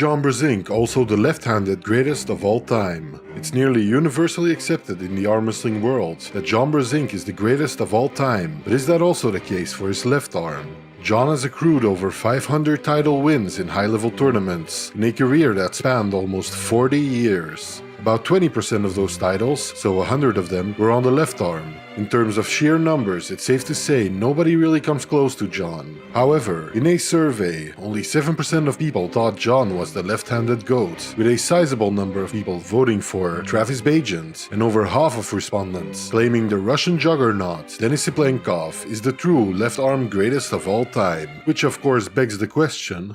John Brzenk also the left-handed greatest of all time? It's nearly universally accepted in the arm wrestling world that John Brzenk is the greatest of all time, but is that also the case for his left arm? John has accrued over 500 title wins in high-level tournaments in a career that spanned almost 40 years. About 20% of those titles, so 100 of them, were on the left arm. In terms of sheer numbers, it's safe to say nobody really comes close to John. However, in a survey, only 7% of people thought John was the left-handed GOAT, with a sizable number of people voting for Travis Bagent, and over half of respondents claiming the Russian juggernaut Denis Siplenkov is the true left-arm greatest of all time. Which of course begs the question: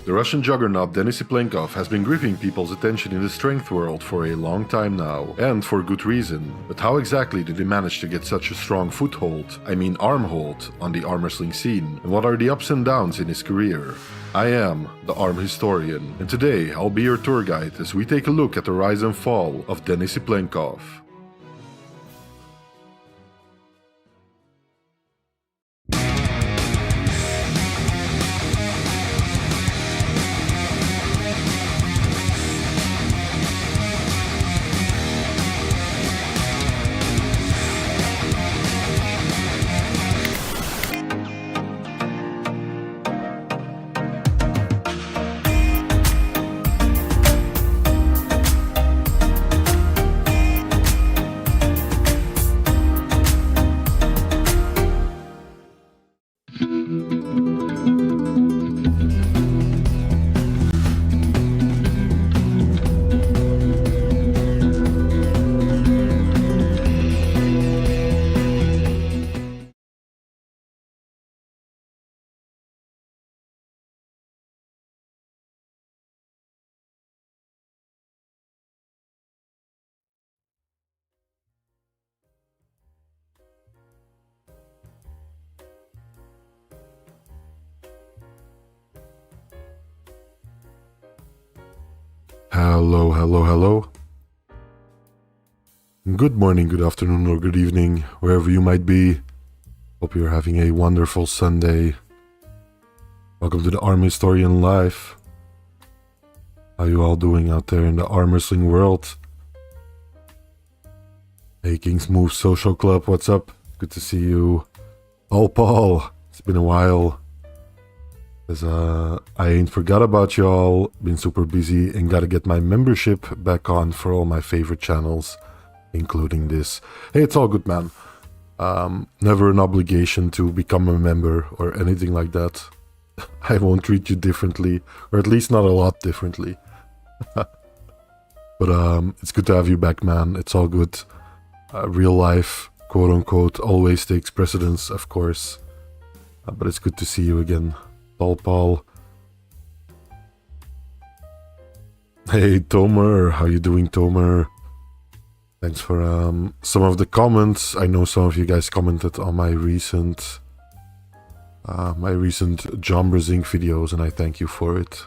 the Russian juggernaut Denis Siplenkov has been gripping people's attention in the strength world for a long time now, and for good reason. But how exactly did he manage to get such a strong foothold, arm hold, on the arm wrestling scene? And what are the ups and downs in his career? I am the Arm Historian, and today I'll be your tour guide as we take a look at the rise and fall of Denis Siplenkov. Hello. Good morning, good afternoon, or good evening, wherever you might be. Hope you're having a wonderful Sunday. Welcome to the Arm Historian Live. How you all doing out there in the arm wrestling world? Hey, King's Move Social Club, what's up? Good to see you. Paul, it's been a while. I ain't forgot about y'all, been super busy and gotta get my membership back on for all my favorite channels, including this. Hey, it's all good, man. Never an obligation to become a member or anything like that. I won't treat you differently, or at least not a lot differently. But it's good to have you back, man. It's all good. Real life, quote unquote, always takes precedence, of course. But it's good to see you again. Paul. Hey, Tomer, how you doing, Tomer? Thanks for some of the comments. I know some of you guys commented on my recent John Brzenk videos, and I thank you for it.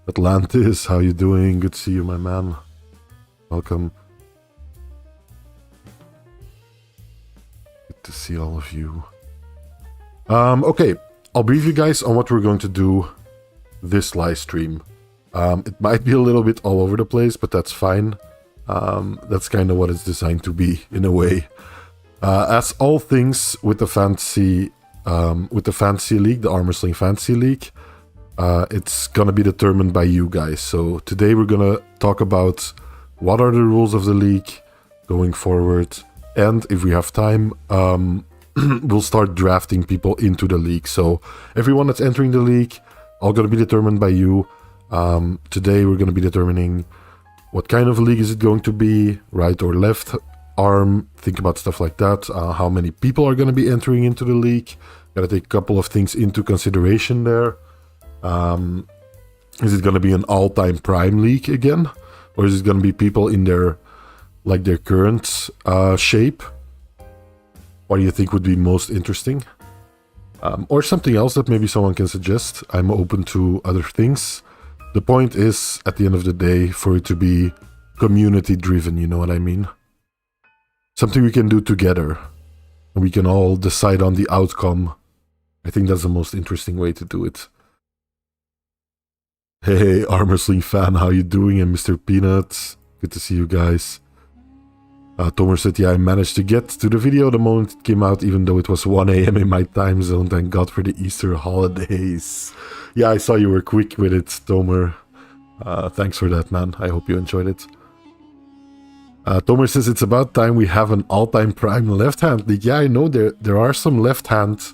Atlantis, how you doing? Good to see you, my man. Welcome. Good to see all of you. Okay. I'll brief you guys on what we're going to do this live stream. It might be a little bit all over the place, but that's fine. That's kind of what it's designed to be, in a way. As all things with the fantasy league, the Arm Wrestling Fantasy League, it's gonna be determined by you guys. So today we're gonna talk about what are the rules of the league going forward, and if we have time, we'll start drafting people into the league. So everyone that's entering the league, all going to be determined by you. Today we're going to be determining what kind of league is it going to be, right or left arm. Think about stuff like that. How many people are going to be entering into the league? Got to take a couple of things into consideration there. Is it going to be an all-time prime league again, or is it going to be people in their current shape? What do you think would be most interesting? Or something else that maybe someone can suggest. I'm open to other things. The point is, at the end of the day, for it to be community driven, you know what I mean? Something we can do together. And we can all decide on the outcome I think that's the most interesting way to do it. Hey, Armor Sling fan, how you doing? And Mr. Peanut, good to see you guys. Tomer said, yeah, I managed to get to the video the moment it came out, even though it was 1 a.m. in my time zone. Thank God for the Easter holidays. Yeah, I saw you were quick with it, Tomer. Thanks for that, man. I hope you enjoyed it. Tomer says, it's about time we have an all-time prime left-hand league. Yeah, I know there are some left-hand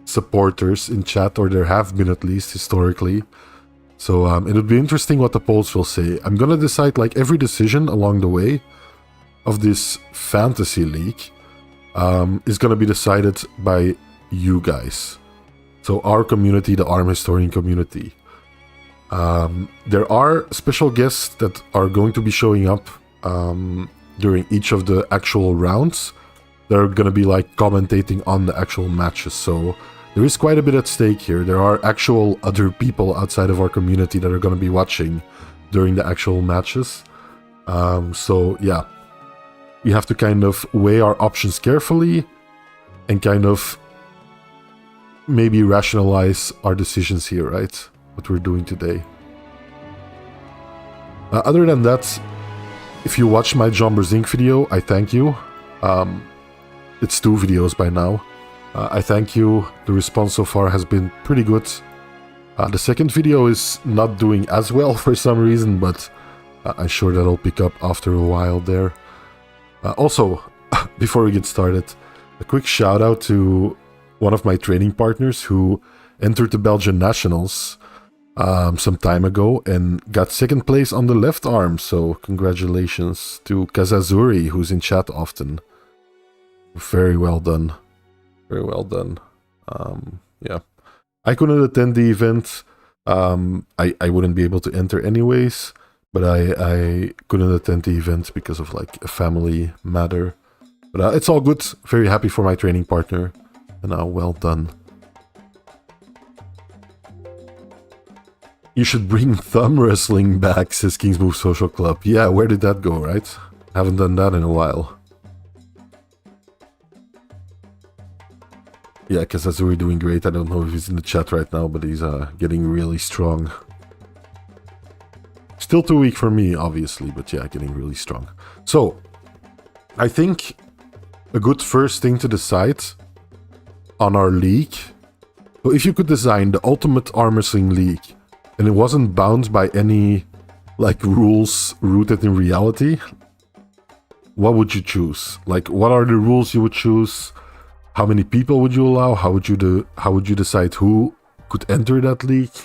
supporters in chat, or there have been at least historically. So it would be interesting what the polls will say. I'm gonna decide like every decision along the way of this fantasy league is gonna be decided by you guys. So our community, the ARM Historian community. There are special guests that are going to be showing up during each of the actual rounds. They're gonna be like commentating on the actual matches. So there is quite a bit at stake here. There are actual other people outside of our community that are gonna be watching during the actual matches. So yeah. We have to kind of weigh our options carefully and kind of maybe rationalize our decisions here, right? What we're doing today. Other than that, if you watched my John Brzinck video, I thank you. It's 2 videos by now. I thank you. The response so far has been pretty good. The second video is not doing as well for some reason, but I'm sure that'll pick up after a while there. Also, before we get started, a quick shout out to one of my training partners who entered the Belgian Nationals some time ago and got 2nd place on the left arm. So congratulations to Kazazuri, who's in chat often. Very well done. Very well done. Yeah. I couldn't attend the event. I wouldn't be able to enter anyways. But I couldn't attend the event because of like a family matter. But it's all good. Very happy for my training partner. And well done. You should bring thumb wrestling back, says King's Move Social Club. Yeah, where did that go, right? Haven't done that in a while. Yeah, because that's really doing great. I don't know if he's in the chat right now, but he's getting really strong. Still too weak for me, obviously, but yeah, getting really strong. So, I think a good first thing to decide on our league. So if you could design the ultimate arm wrestling league, and it wasn't bound by any like rules rooted in reality, what would you choose? Like, what are the rules you would choose? How many people would you allow? How would you decide who could enter that league?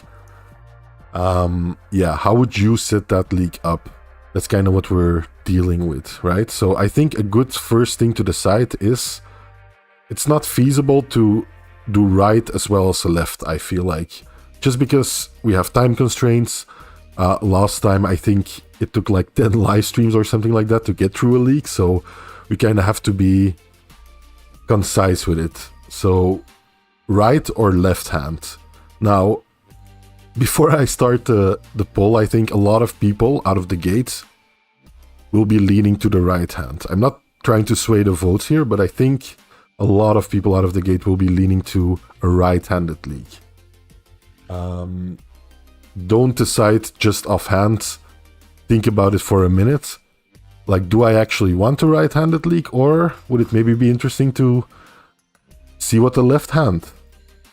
Yeah, how would you set that league up? That's kind of what we're dealing with, right? So I think a good first thing to decide is it's not feasible to do right as well as left, I feel like. Just because we have time constraints. Last time I think it took like 10 live streams or something like that to get through a league, so we kind of have to be concise with it. So right or left hand? Now, before I start the poll, I think a lot of people out of the gate will be leaning to the right hand. I'm not trying to sway the votes here, but I think a lot of people out of the gate will be leaning to a right-handed league. Don't decide just offhand. Think about it for a minute. Like, do I actually want a right-handed league, or would it maybe be interesting to see what the left hand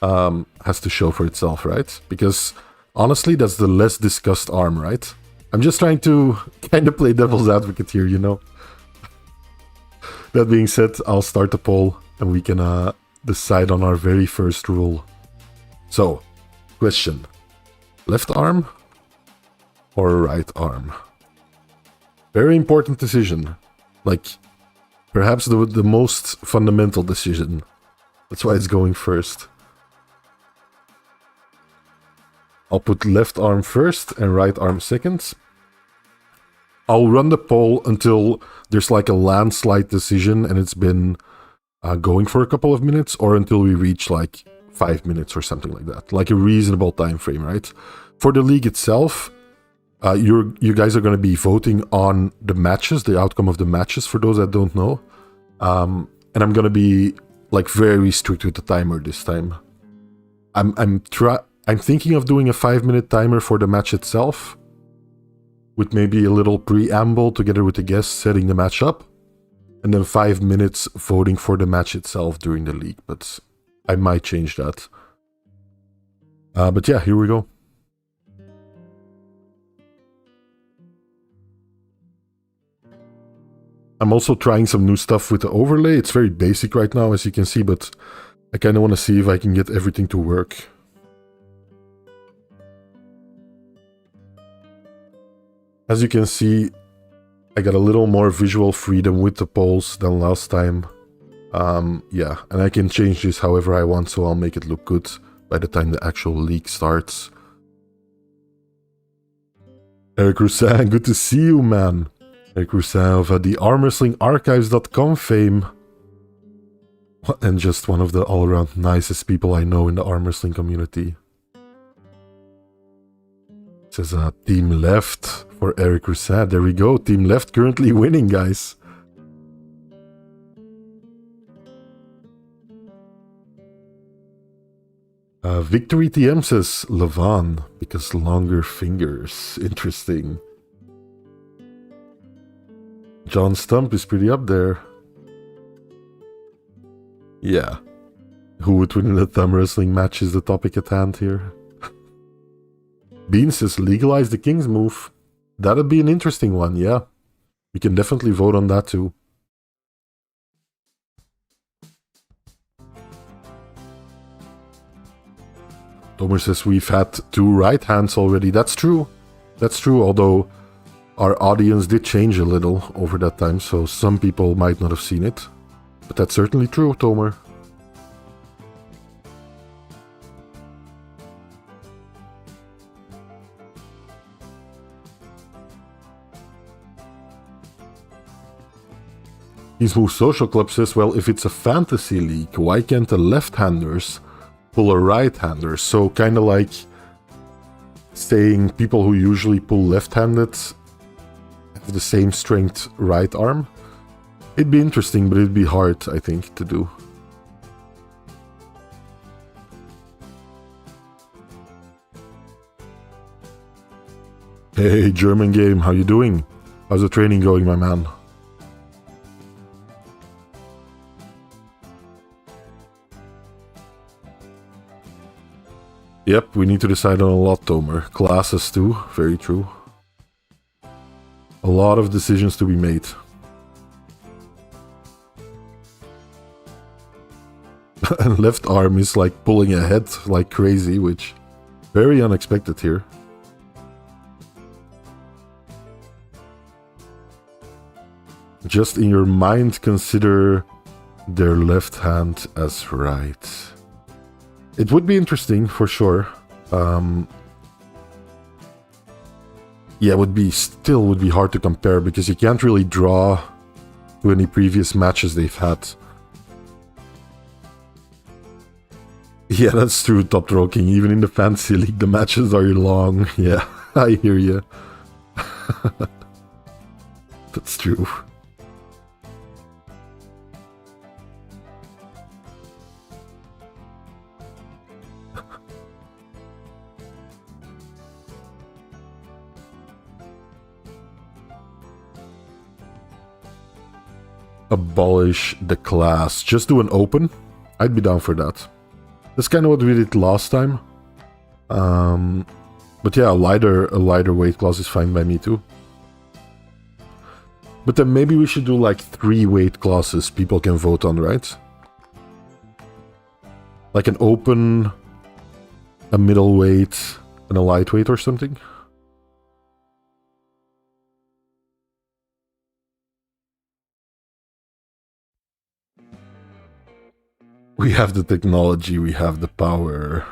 has to show for itself, right? Because honestly, that's the less discussed arm, right? I'm just trying to kind of play devil's advocate here, you know? That being said, I'll start the poll and we can decide on our very first rule. So, question. Left arm or right arm? Very important decision. Like, perhaps the most fundamental decision. That's why it's going first. I'll put left arm first and right arm second. I'll run the poll until there's like a landslide decision and it's been going for a couple of minutes, or until we reach like 5 minutes or something like that. Like a reasonable time frame, right? For the league itself, you guys are going to be voting on the matches, the outcome of the matches, for those that don't know. And I'm going to be like very strict with the timer this time. I'm thinking of doing a 5-minute timer for the match itself, with maybe a little preamble together with the guests setting the match up, and then 5 minutes voting for the match itself during the league. But I might change that. But yeah, here we go. I'm also trying some new stuff with the overlay. It's very basic right now, as you can see, but I kind of want to see if I can get everything to work. As you can see, I got a little more visual freedom with the polls than last time. Yeah, and I can change this however I want, so I'll make it look good by the time the actual league starts. Eric Roussin, good to see you, man. Eric Roussin of the armwrestlingarchives.com fame. And just one of the all-around nicest people I know in the arm wrestling community. It says Team Left for Eric Roussin. There we go. Team Left currently winning, guys. Victory TM says Levan, because longer fingers. Interesting. John Stump is pretty up there. Yeah. Who would win in a thumb wrestling match is the topic at hand here. Bean says legalize the King's move. That'd be an interesting one, yeah. We can definitely vote on that too. Tomer says we've had 2 right hands already. That's true. That's true, although our audience did change a little over that time, so some people might not have seen it. But that's certainly true, Tomer. His Move Social Club says, well, if it's a fantasy league, why can't the left-handers pull a right-hander? So kind of like saying people who usually pull left-handed have the same strength right arm. It'd be interesting, but it'd be hard, I think, to do. Hey, German Game, how you doing? How's the training going, my man? Yep, we need to decide on a lot, Tomer. Classes too, very true. A lot of decisions to be made. And left arm is like pulling ahead like crazy, which very unexpected here. Just in your mind, consider their left hand as right. It would be interesting for sure. Yeah, would be hard to compare because you can't really draw to any previous matches they've had. Yeah, that's true, Top Throw King. Even in the Fantasy League, the matches are long. Yeah, I hear you. That's true. Abolish the class. Just do an open. I'd be down for that. That's kind of what we did last time. But yeah, a lighter weight class is fine by me too. But then maybe we should do like 3 weight classes people can vote on, right? Like an open, a middleweight, and a lightweight or something. We have the technology, we have the power.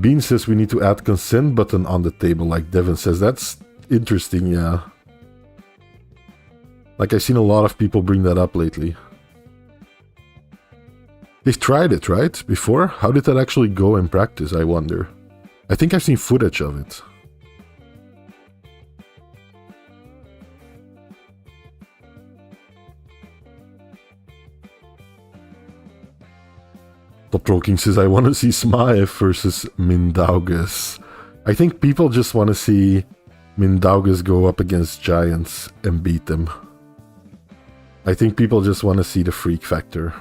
Bean says we need to add consent button on the table, like Devin says. That's interesting, yeah. Like, I've seen a lot of people bring that up lately. They've tried it, right? Before? How did that actually go in practice, I wonder? I think I've seen footage of it. Toproking says, I want to see Smaev versus Mindaugas. I think people just want to see Mindaugas go up against giants and beat them. I think people just want to see the freak factor.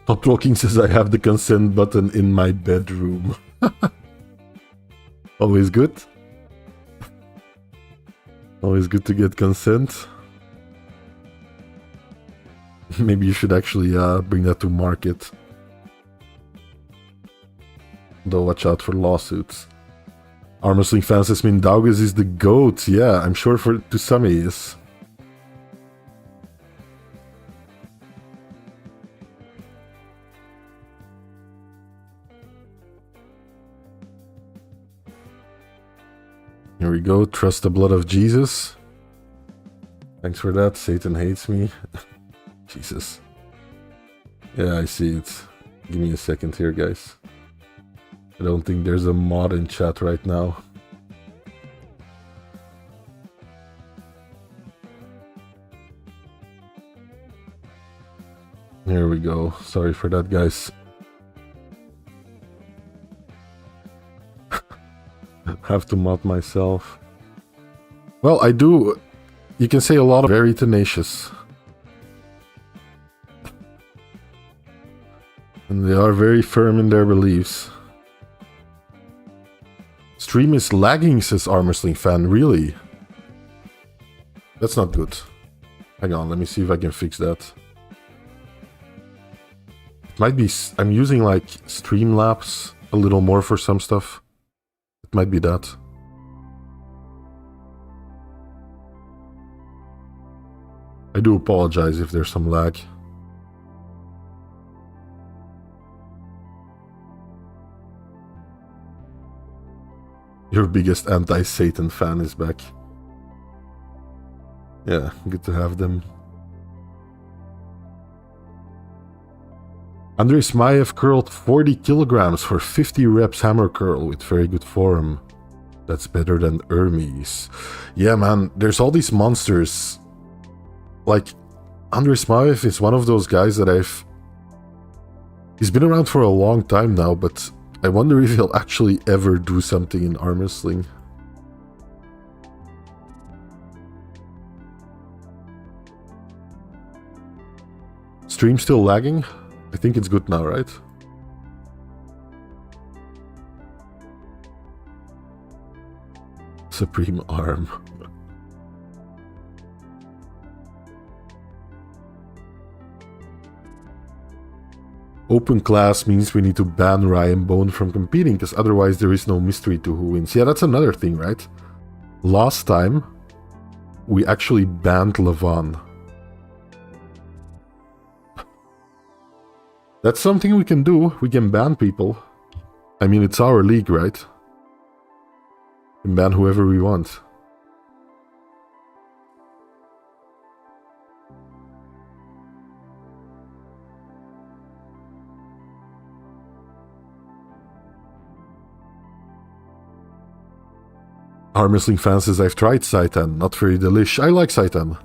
Toproking says, I have the consent button in my bedroom. Always good. Always good to get consent. Maybe you should actually bring that to market. Though watch out for lawsuits. Arm Wrestling fan says Mindaugas is the GOAT. Yeah, I'm sure to some he is. Here we go, trust the blood of Jesus. Thanks for that, Satan hates me. Jesus. Yeah, I see it. Give me a second here, guys. I don't think there's a mod in chat right now. Here we go, sorry for that, guys. Have to mod myself. Well, I do. You can say a lot of very tenacious. And they are very firm in their beliefs. Stream is lagging, says Arm Wrestling fan. Really? That's not good. Hang on, let me see if I can fix that. It might be... I'm using like Streamlabs a little more for some stuff. It might be that. I do apologize if there's some lag. Your biggest anti-Satan fan is back. Yeah, good to have them. Andrei Smaev curled 40 kilograms for 50 reps hammer curl with very good form. That's better than Hermes. Yeah, man, there's all these monsters. Like, Andrei Smaev is one of those guys that He's been around for a long time now, but I wonder if he'll actually ever do something in arm wrestling. Stream still lagging? I think it's good now, right? Supreme Arm. Open class means we need to ban Ryan Bone from competing, because otherwise there is no mystery to who wins. Yeah, that's another thing, right? Last time, we actually banned Levon. That's something we can do. We can ban people. I mean, it's our league, right? We can ban whoever we want. Arm Wrestling fan says, I've tried seitan, not very delish. I like seitan.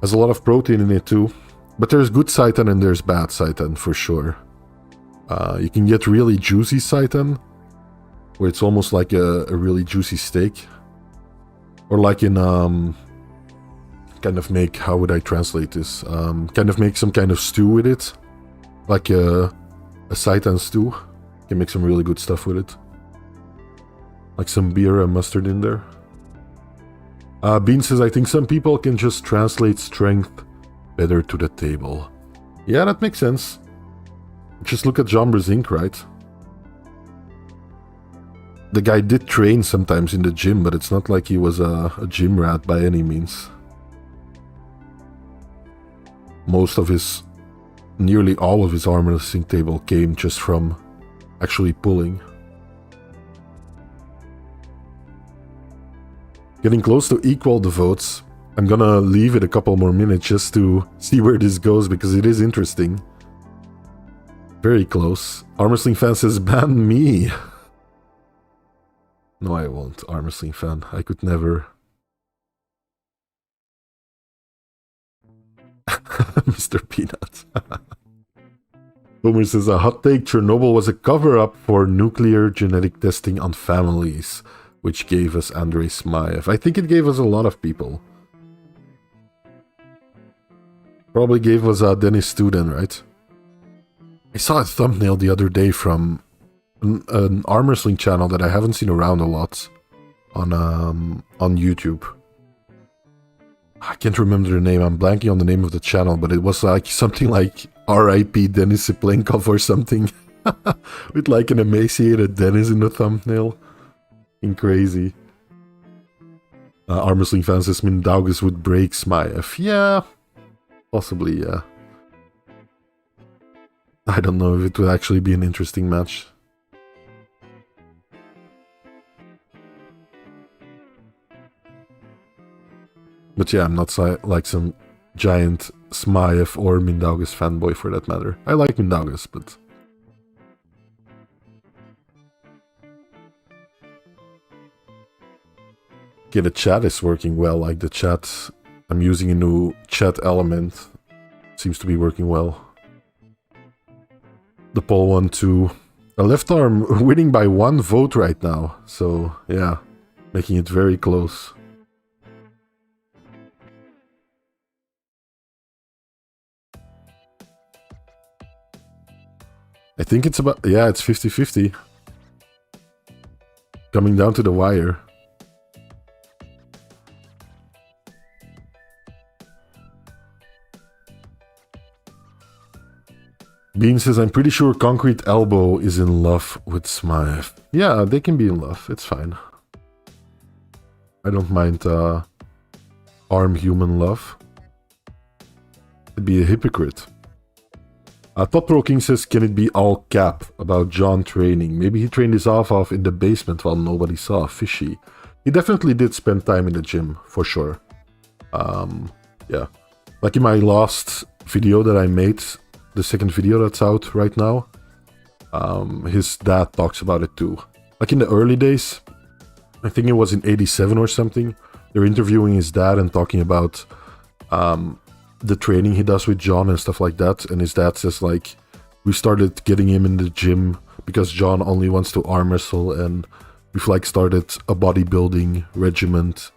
Has a lot of protein in it too. But there's good seitan and there's bad seitan for sure. You can get really juicy seitan, where it's almost like a really juicy steak. Or like in, kind of make, how would I translate this? Kind of make some kind of stew with it. Like a seitan stew. You can make some really good stuff with it. Like some beer and mustard in there. Bean says, I think some people can just translate strength better to the table. Yeah, that makes sense. Just look at John Brezink, right? The guy did train sometimes in the gym, but it's not like he was a gym rat by any means. Nearly all of his arm wrestling table came just from actually pulling. Getting close to equal the votes. I'm gonna leave it a couple more minutes just to see where this goes, because it is interesting. Very close. Arm Wrestling fan says, ban me. No, I won't. Arm wrestling fan. I could never. Mr. Peanut. Boomer says, a hot take, Chernobyl was a cover-up for nuclear genetic testing on families, which gave us Andrei Smaev. I think it gave us a lot of people. Probably gave us Dennis Studin, right? I saw a thumbnail the other day from an arm wrestling channel that I haven't seen around a lot on YouTube. I can't remember the name. I'm blanking on the name of the channel, but it was like something like R.I.P. Denis Siplenkov or something, with like an emaciated Dennis in the thumbnail. Crazy. Arm wrestling fan says Mindaugas would break Smaev. Yeah, possibly. Yeah. I don't know if it would actually be an interesting match. But yeah, I'm not like some giant Smaev or Mindaugas fanboy for that matter. I like Mindaugas, but... Okay, the chat is working well. Like the chat, I'm using a new chat element. Seems to be working well. The poll won too. A left arm winning by 1 vote right now. So yeah, making it very close. I think it's about, yeah, it's 50-50. Coming down to the wire. Bean says, I'm pretty sure Concrete Elbow is in love with Smaev. Yeah, they can be in love. It's fine. I don't mind arm human love. I'd be a hypocrite. Top Pro King says, can it be all cap about John training? Maybe he trained his off in the basement while nobody saw. Fishy. He definitely did spend time in the gym, for sure. Yeah. Like in my last video that I made, the second video that's out right now, his dad talks about it too. Like in the early days, I think it was in 87 or something, they're interviewing his dad and talking about the training he does with John and stuff like that, and his dad says like, we started getting him in the gym because John only wants to arm wrestle, and we've like started a bodybuilding regiment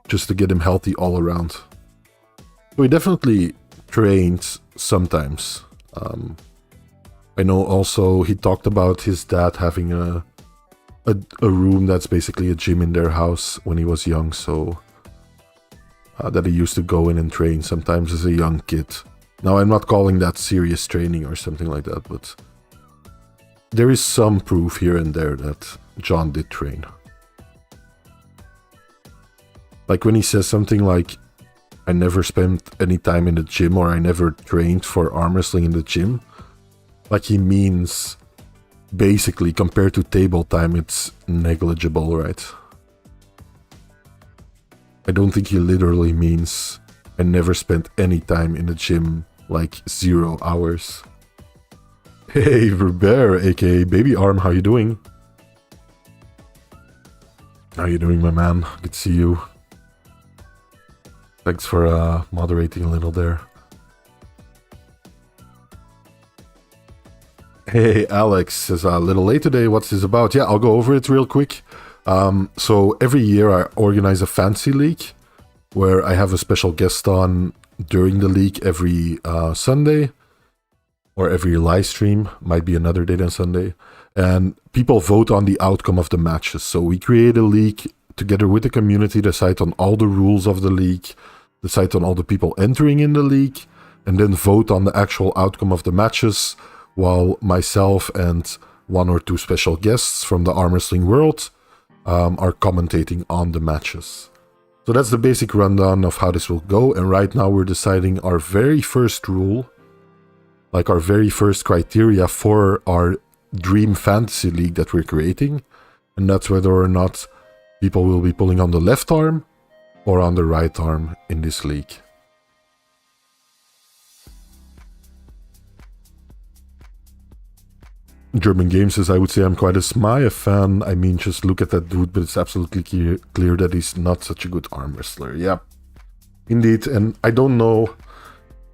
just to get him healthy all around. So he definitely trains sometimes. I know also he talked about his dad having a room that's basically a gym in their house when he was young, so that he used to go in and train sometimes as a young kid. Now, I'm not calling that serious training or something like that, but there is some proof here and there that John did train. Like when he says something like, I never spent any time in the gym, or I never trained for arm wrestling in the gym, like he means basically compared to table time, it's negligible, right? I don't think he literally means I never spent any time in the gym, like 0 hours. Hey, Verbear, aka Baby Arm, how you doing? How you doing, my man? Good to see you. Thanks for moderating a little there. Hey, Alex says, a little late today, what's this about? Yeah, I'll go over it real quick. So every year I organize a fantasy league where I have a special guest on during the league every Sunday, or every live stream, might be another day than Sunday. And people vote on the outcome of the matches. So we create a league together with the community, decide on all the rules of the league, decide on all the people entering in the league, and then vote on the actual outcome of the matches, while myself and 1 or 2 special guests from the arm wrestling world are commentating on the matches. So that's the basic rundown of how this will go, and right now we're deciding our very first rule, like our very first criteria for our dream fantasy league that we're creating, and that's whether or not people will be pulling on the left arm or on the right arm in this league. German Game says, I would say I'm quite a Smaya fan. I mean, just look at that dude, but it's absolutely clear that he's not such a good arm wrestler. Yeah, indeed. And I don't know,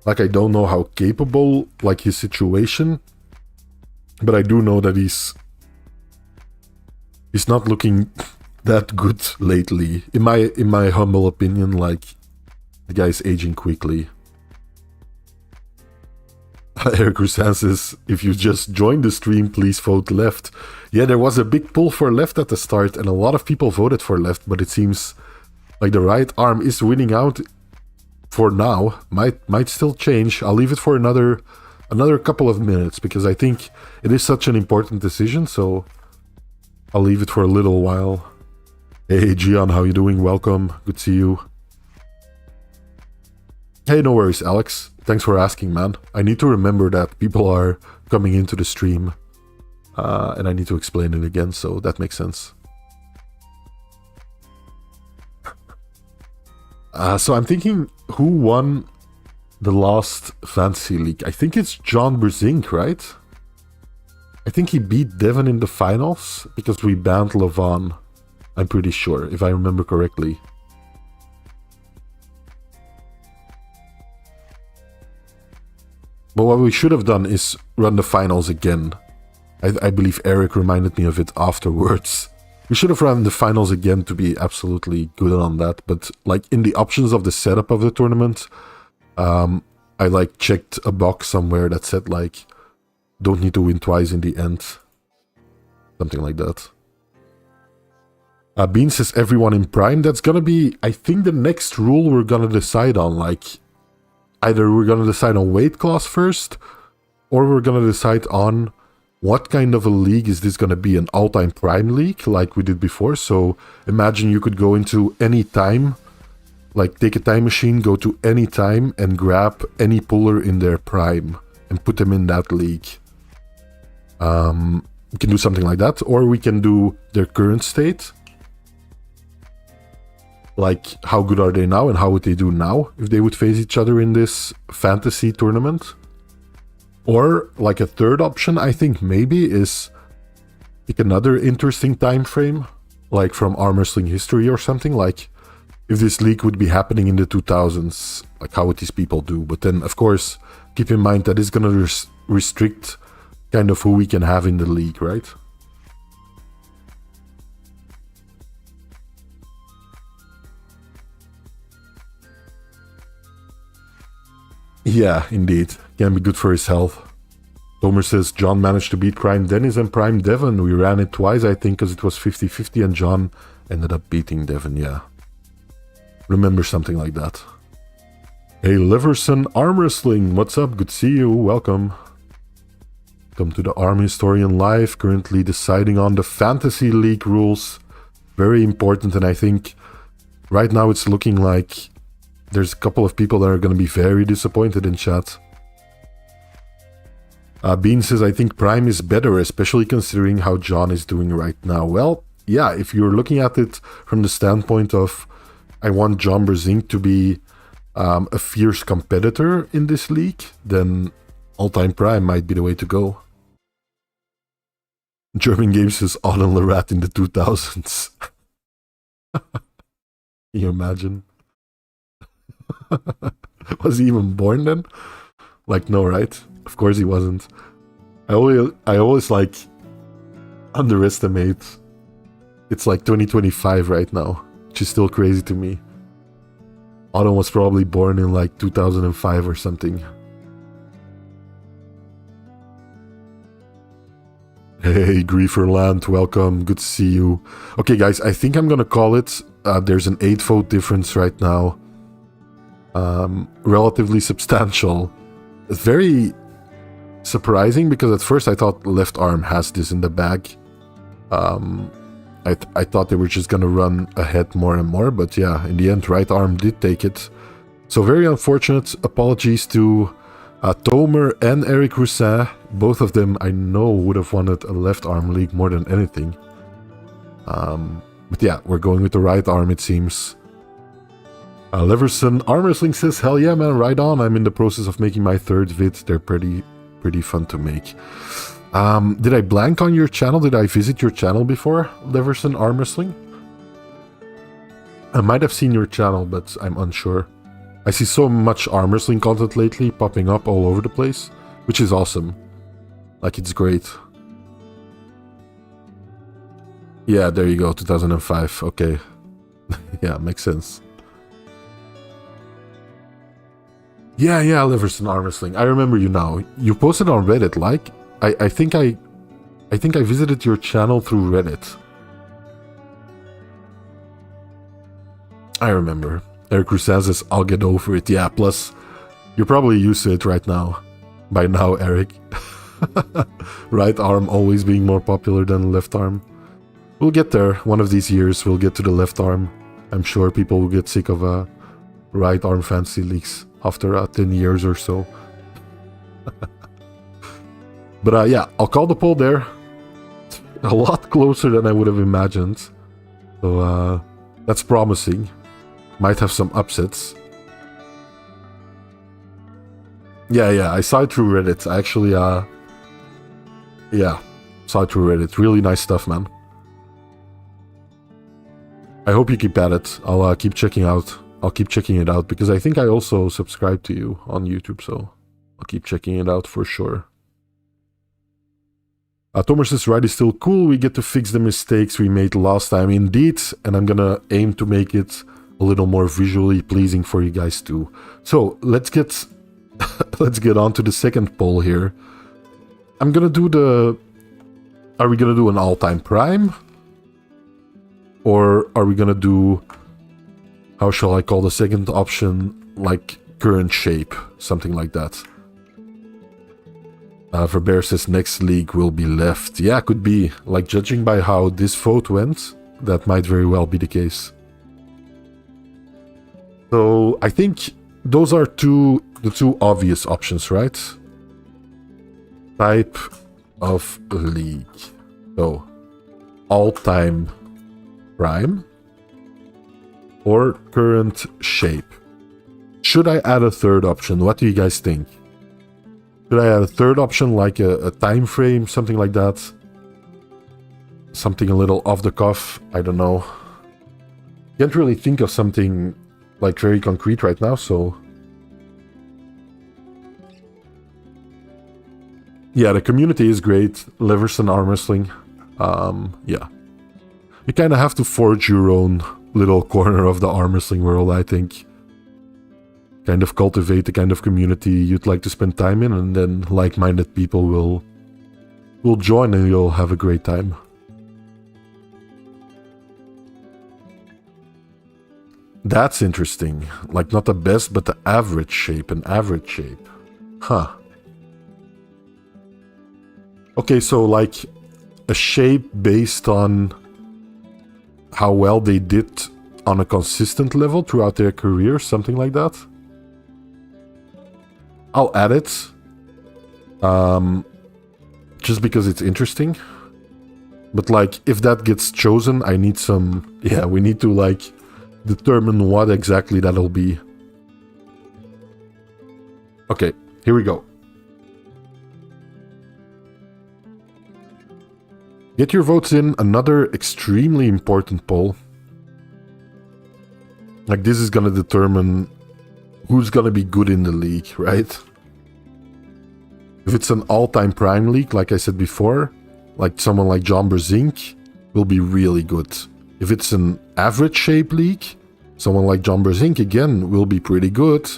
like, I don't know how capable, like, his situation, but I do know that he's not looking that good lately. In my humble opinion, like, the guy's aging quickly. Eric Rusan says, if you just joined the stream, please vote left. Yeah, there was a big pull for left at the start, and a lot of people voted for left, but it seems like the right arm is winning out for now. Might still change. I'll leave it for another couple of minutes, because I think it is such an important decision, so I'll leave it for a little while. Hey, Gian, how you doing? Welcome. Good to see you. Hey, no worries, Alex. Thanks for asking, man. I need to remember that people are coming into the stream, and I need to explain it again, so that makes sense. So I'm thinking, who won the last Fantasy League? I think it's John Brezink, right? I think he beat Devon in the finals, because we banned Levon. I'm pretty sure, if I remember correctly. But what we should have done is run the finals again. I believe Eric reminded me of it afterwards. We should have run the finals again to be absolutely good on that. But like in the options of the setup of the tournament, I like checked a box somewhere that said like, don't need to win twice in the end. Something like that. Bean says everyone in Prime. That's gonna be, I think, the next rule we're gonna decide on. Like, either we're gonna decide on weight class first, or we're gonna decide on what kind of a league is this gonna be, an all-time Prime league, like we did before. So imagine you could go into any time, like take a time machine, go to any time, and grab any puller in their Prime, and put them in that league. We can do something like that, or we can do their current state. Like, how good are they now and how would they do now if they would face each other in this fantasy tournament? Or, like a third option, I think maybe, is pick another interesting time frame, like from arm wrestling history or something. Like, if this league would be happening in the 2000s, like how would these people do? But then, of course, keep in mind that it's going to restrict kind of who we can have in the league, right? Yeah, indeed. Can be good for his health. Tomer says, John managed to beat Prime Dennis and Prime Devon. We ran it twice, I think, because it was 50-50, and John ended up beating Devon, yeah. Remember something like that. Hey, Liverson Arm Wrestling, what's up? Good to see you. Welcome. Come to the Arm Historian Live, currently deciding on the Fantasy League rules. Very important, and I think right now it's looking like there's a couple of people that are going to be very disappointed in chat. Bean says, I think Prime is better, especially considering how John is doing right now. Well, yeah, if you're looking at it from the standpoint of, I want John Brezink to be a fierce competitor in this league, then all-time Prime might be the way to go. German Games says, Auden Lerat in the 2000s. Can you imagine? Was he even born then? Like, no, right? Of course he wasn't. I always like underestimate. It's like 2025 right now, which is still crazy to me. Auden was probably born in like 2005 or something. Hey, Grieferland, welcome. Good to see you. Okay, guys, I think I'm gonna call it. There's an 8-vote difference right now. Relatively substantial. It's very surprising because at first I thought left arm has this in the bag. I thought they were just gonna run ahead more and more, but yeah, in the end right arm did take it. So very unfortunate. Apologies to Tomer and Eric Roussin. Both of them I know would have wanted a left arm league more than anything. But yeah, we're going with the right arm, it seems. Leverson Arm Wrestling says, hell yeah, man, right on. I'm in the process of making my third vid. They're pretty fun to make. Did I blank on your channel? Did I visit your channel before, Leverson Arm Wrestling? I might have seen your channel, but I'm unsure. I see so much arm wrestling content lately popping up all over the place, which is awesome. Like, it's great. Yeah, there you go, 2005. Okay. Yeah, makes sense. Yeah, Leverson Arm Wrestling. I remember you now. You posted on Reddit, like... I think I visited your channel through Reddit. I remember. Eric Roussin says, I'll get over it. Yeah, plus, you're probably used to it right now. By now, Eric. Right arm always being more popular than left arm. We'll get there. One of these years, we'll get to the left arm. I'm sure people will get sick of right arm fantasy leagues after 10 years or so. But yeah, I'll call the poll there. A lot closer than I would have imagined. So that's promising. Might have some upsets. Yeah, I saw it through Reddit. I actually, yeah, saw it through Reddit. Really nice stuff, man. I hope you keep at it. I'll keep checking out. I'll keep checking it out because I think I also subscribe to you on YouTube, so I'll keep checking it out for sure. Thomas' ride is still cool. We get to fix the mistakes we made last time, indeed, and I'm gonna aim to make it a little more visually pleasing for you guys too. So let's get let's get on to the second poll here. I'm gonna do the. Are we gonna do an all-time prime, or are we gonna do? How shall I call the second option? Like current shape, something like that. Verbeer says next league will be left. Yeah, could be. Like, judging by how this vote went, that might very well be the case. So, I think those are the two obvious options, right? Type of league. So, all-time prime or current shape. Should I add a third option? What do you guys think? Should I add a third option, like a time frame, something like that? Something a little off the cuff? I don't know. Can't really think of something like very concrete right now, so... Yeah, the community is great. Leverson Arm Wrestling. Yeah. You kind of have to forge your own little corner of the arm wrestling world, I think. Kind of cultivate the kind of community you'd like to spend time in, and then like-minded people will join and you'll have a great time. That's interesting. Like, not the best, but the average shape. An average shape. Huh. Okay, so like a shape based on how well they did on a consistent level throughout their career, something like that. I'll add it. Just because it's interesting. But like, if that gets chosen, I need some... Yeah, we need to like determine what exactly that'll be. Okay, here we go. Get your votes in. Another extremely important poll. Like, this is gonna determine who's gonna be good in the league, right? If it's an all-time prime league, like I said before, like someone like John Brezink will be really good. If it's an average shape league, someone like John Brezink again will be pretty good.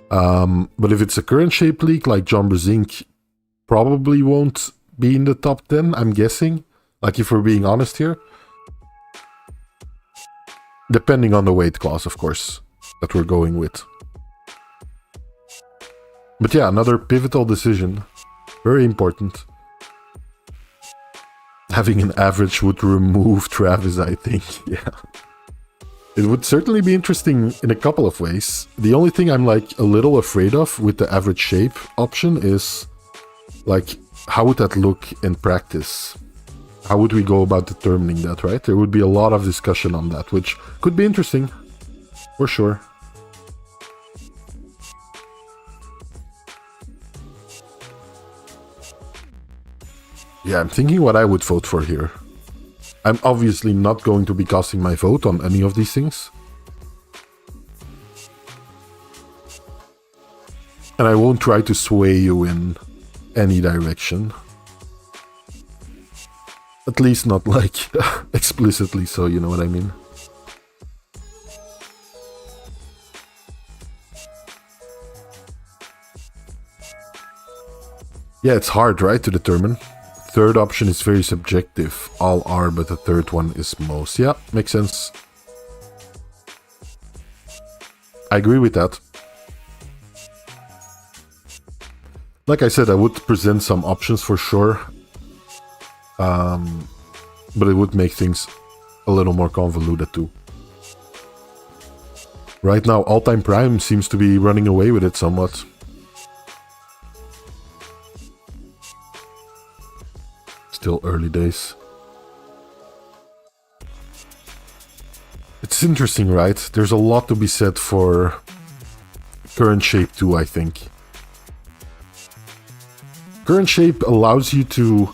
But if it's a current shape league, like John Brezink probably won't be in the top 10, I'm guessing. Like, if we're being honest here. Depending on the weight class, of course, that we're going with. But yeah, another pivotal decision. Very important. Having an average would remove Travis, I think. Yeah. It would certainly be interesting in a couple of ways. The only thing I'm like a little afraid of with the average shape option is like, how would that look in practice? How would we go about determining that, right? There would be a lot of discussion on that, which could be interesting, for sure. Yeah, I'm thinking what I would vote for here. I'm obviously not going to be casting my vote on any of these things. And I won't try to sway you in any direction. At least not like explicitly so, you know what I mean? Yeah, it's hard, right, to determine. Third option is very subjective. All are, but the third one is most. Yeah, makes sense. I agree with that. Like I said, I would present some options for sure. But it would make things a little more convoluted too. Right now, All-Time Prime seems to be running away with it somewhat. Still early days. It's interesting, right? There's a lot to be said for current shape too, I think. Current shape allows you to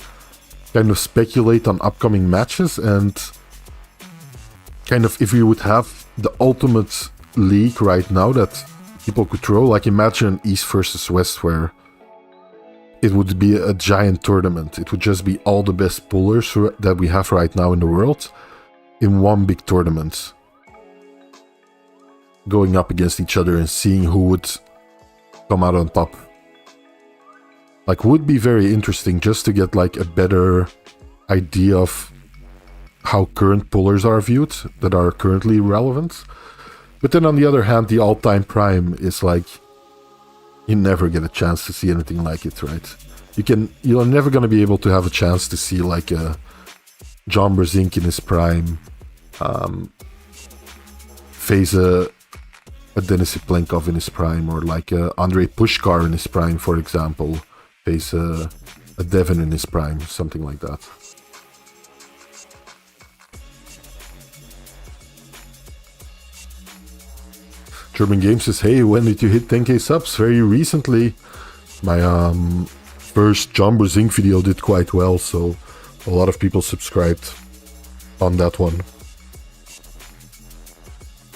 kind of speculate on upcoming matches, and kind of if you would have the ultimate league right now that people could throw, like imagine an East versus West where it would be a giant tournament. It would just be all the best pullers that we have right now in the world in one big tournament, going up against each other and seeing who would come out on top. Like, would be very interesting just to get like a better idea of how current pullers are viewed that are currently relevant. But then on the other hand, the All-Time Prime is like, you never get a chance to see anything like it, right? You're never going to be able to have a chance to see like a John Brzezinski in his prime face a Denis Iplenkov in his prime, or like a Andrei Pushkar in his prime, for example, face a Devin in his prime, something like that. German Game says, hey, when did you hit 10k subs? Very recently. My first John Brzezinski video did quite well, so a lot of people subscribed on that one.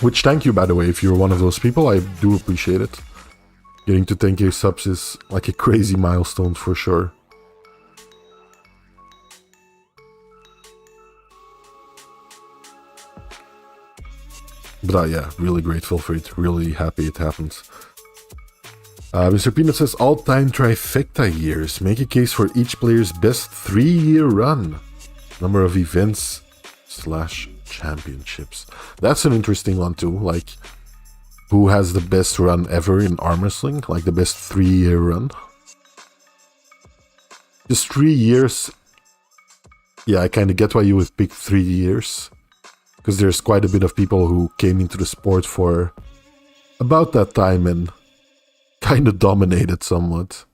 Which, thank you, by the way, if you're one of those people, I do appreciate it. Getting to 10k subs is like a crazy milestone for sure. But yeah, really grateful for it. Really happy it happened. Mr. Peanut says, all-time trifecta years. Make a case for each player's best 3-year run. Number of events / championships. That's an interesting one too. Like, who has the best run ever in arm wrestling? Like the best 3-year run? Just 3 years. Yeah, I kind of get why you would pick 3 years. Because there's quite a bit of people who came into the sport for about that time and kind of dominated somewhat.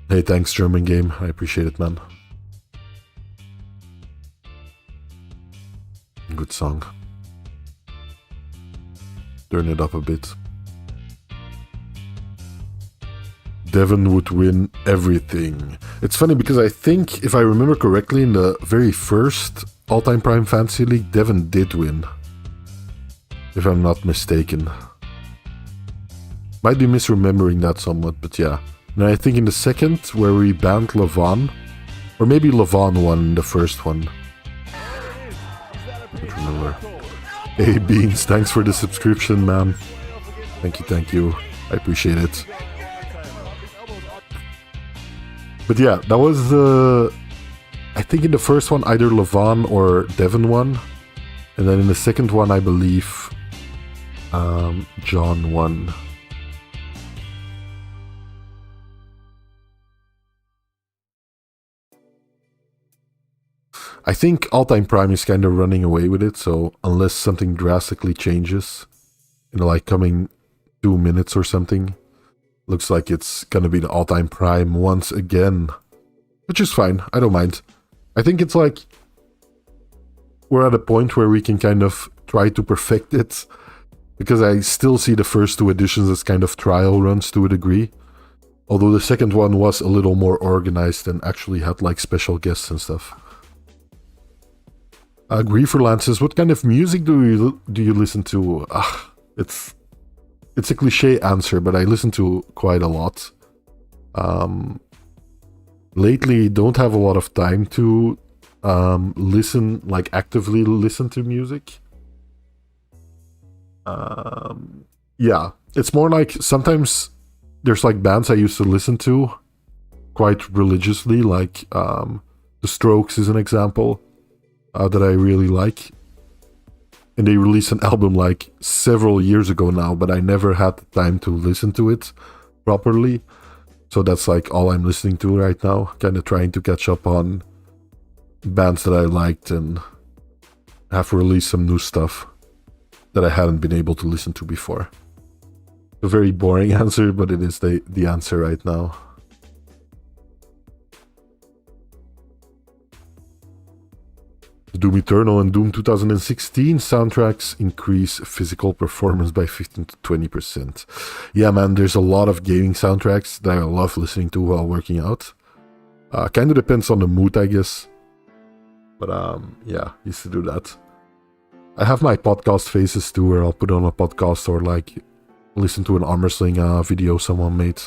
Hey, thanks, German Game. I appreciate it, man. Good song. Turn it up a bit. Devin would win everything. It's funny because I think, if I remember correctly, in the very first All-Time Prime Fantasy League, Devin did win. If I'm not mistaken. Might be misremembering that somewhat, but yeah. And I think in the second, where we banned Levon, or maybe Levon won in the first one. I don't remember. Hey Beans, thanks for the subscription, man. Thank you. I appreciate it. But yeah, that was I think in the first one either Levon or Devin won. And then in the second one I believe John won. I think All-Time Prime is kind of running away with it, so unless something drastically changes in the like coming 2 minutes or something, looks like it's gonna be the All-Time Prime once again. Which is fine, I don't mind. I think it's like we're at a point where we can kind of try to perfect it, because I still see the first 2 editions as kind of trial runs to a degree. Although the second one was a little more organized and actually had like special guests and stuff. Grieferland says, what kind of music do you listen to? It's a cliche answer, but I listen to quite a lot. Lately, don't have a lot of time to actively listen to music. Yeah, it's more like sometimes there's like bands I used to listen to quite religiously, like The Strokes is an example that I really like. And they released an album like several years ago now, but I never had the time to listen to it properly. So that's like all I'm listening to right now, kind of trying to catch up on bands that I liked and have released some new stuff that I hadn't been able to listen to before. A very boring answer, but it is the answer right now. Doom Eternal and Doom 2016 soundtracks increase physical performance by 15 to 20%. Yeah, man, there's a lot of gaming soundtracks that I love listening to while working out. Kind of depends on the mood, I guess. But yeah, used to do that. I have my podcast phases too, where I'll put on a podcast or like listen to an arm wrestling video someone made.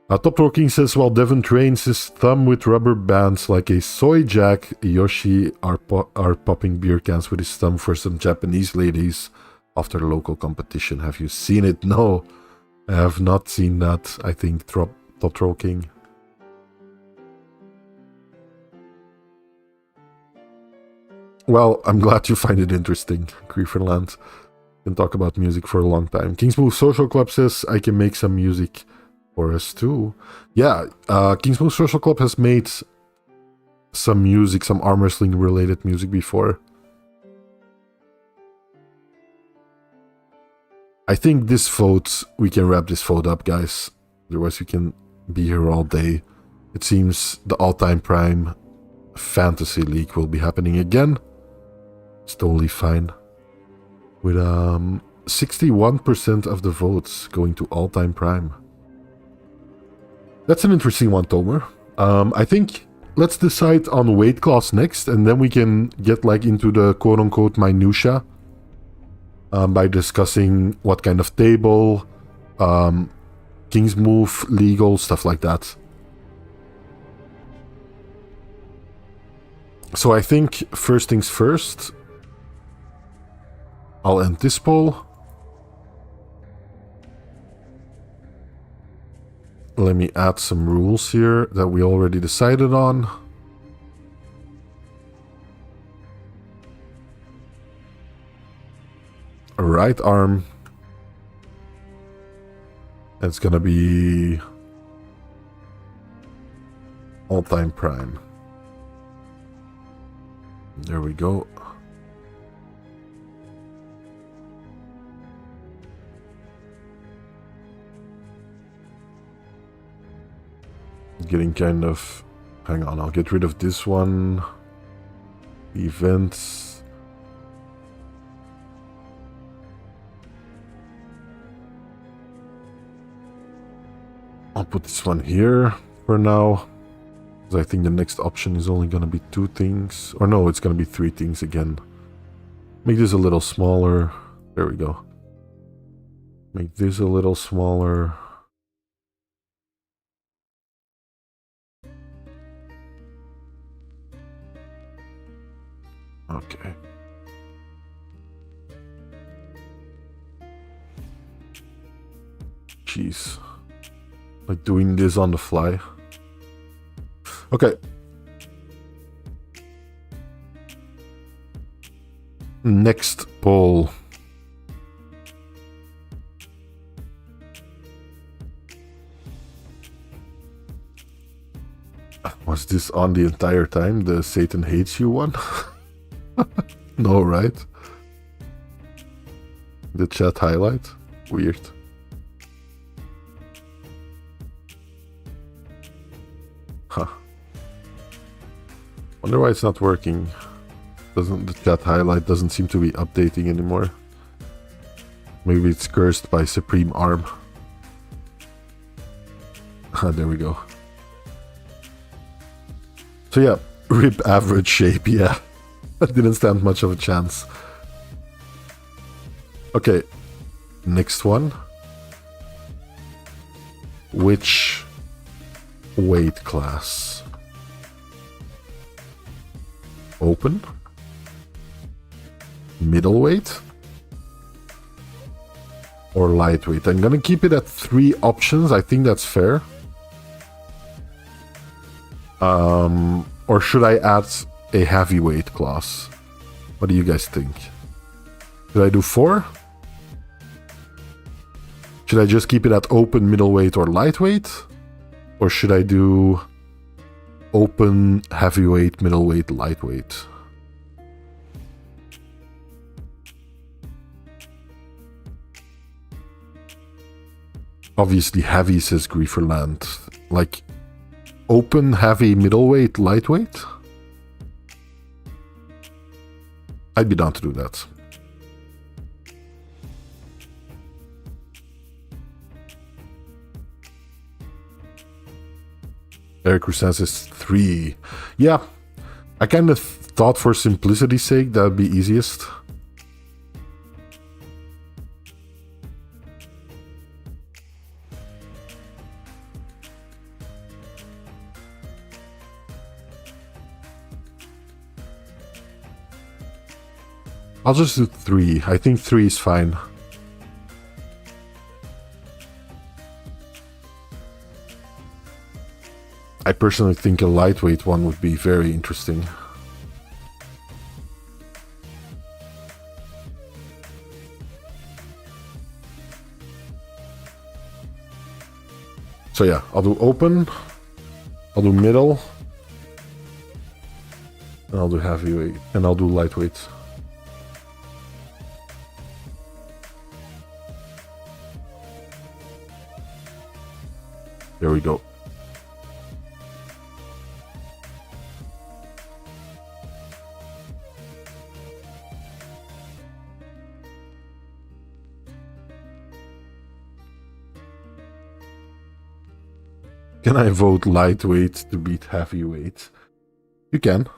Top Talking says, while Devon trains his thumb with rubber bands like a soy jack, Yoshi are popping beer cans with his thumb for some Japanese ladies after the local competition. Have you seen it? No, I have not seen that. I think Top Talking. Well, I'm glad you find it interesting, Grieferland. Can talk about music for a long time. Kingsmove Social Club says, I can make some music for us too. Yeah, Kingsmove Social Club has made some music, some arm wrestling related music before. I think this vote, we can wrap this vote up, guys. Otherwise we can be here all day. It seems the all-time prime fantasy league will be happening again. It's totally fine. With 61% of the votes going to all-time prime. That's an interesting one, Tomer. I think let's decide on weight class next, and then we can get like into the quote-unquote minutia by discussing what kind of table, King's Move, legal, stuff like that. So I think first things first, I'll end this poll. Let me add some rules here that we already decided on. A right arm. It's gonna be all-time prime. There we go. Getting kind of... Hang on, I'll get rid of this one. The events. I'll put this one here for now. Because I think the next option is only going to be 2 things. Or no, it's going to be 3 things again. Make this a little smaller. There we go. Make this a little smaller. Okay. Jeez. Like doing this on the fly. Okay. Next poll. Was this on the entire time, the Satan Hates You one? No, right? The chat highlight? Weird. Huh. Wonder why it's not working. The chat highlight doesn't seem to be updating anymore. Maybe it's cursed by Supreme Arm. There we go. So yeah, rip average shape, yeah. I didn't stand much of a chance. Okay, next one. Which weight class? Open? Middleweight? Or lightweight? I'm gonna keep it at 3 options. I think that's fair. Or should I add a heavyweight class? What do you guys think? Should I do 4? Should I just keep it at open, middleweight, or lightweight? Or should I do open, heavyweight, middleweight, lightweight? Obviously heavy, says Grieferland. Like, open, heavy, middleweight, lightweight? I'd be down to do that. Eric Rusan says 3. Yeah, I kind of thought for simplicity's sake that would be easiest. I'll just do 3. I think 3 is fine. I personally think a lightweight one would be very interesting. So yeah, I'll do open, I'll do middle, and I'll do heavyweight, and I'll do lightweight. There we go. Can I vote lightweight to beat heavyweight? You can.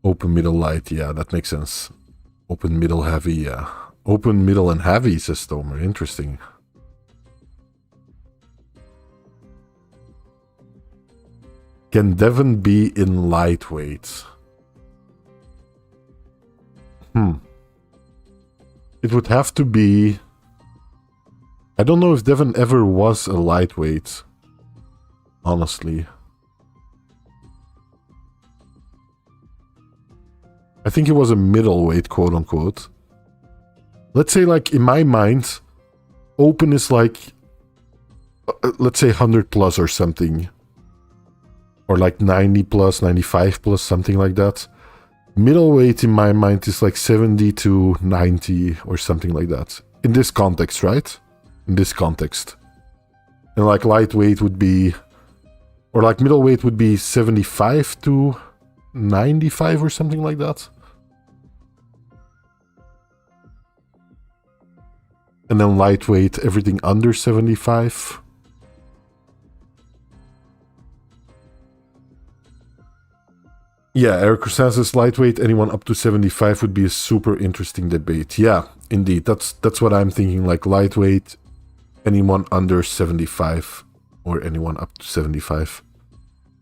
Open, middle, light. Yeah, that makes sense. Open, middle, heavy. Yeah. Open, middle, and heavy, says Tomer. Interesting. Can Devon be in lightweight? It would have to be... I don't know if Devon ever was a lightweight, honestly. I think he was a middleweight, quote unquote. Let's say, like, in my mind, open is like, let's say 100 plus or something. Or like 90 plus, 95 plus, something like that. Middleweight in my mind is like 70 to 90 or something like that. In this context, right? In this context. And like lightweight would be, or like middleweight would be 75 to 95 or something like that. And then lightweight, everything under 75. Yeah, Eric Croissant says lightweight, anyone up to 75 would be a super interesting debate. Yeah, indeed. That's what I'm thinking, like lightweight, anyone under 75 or anyone up to 75.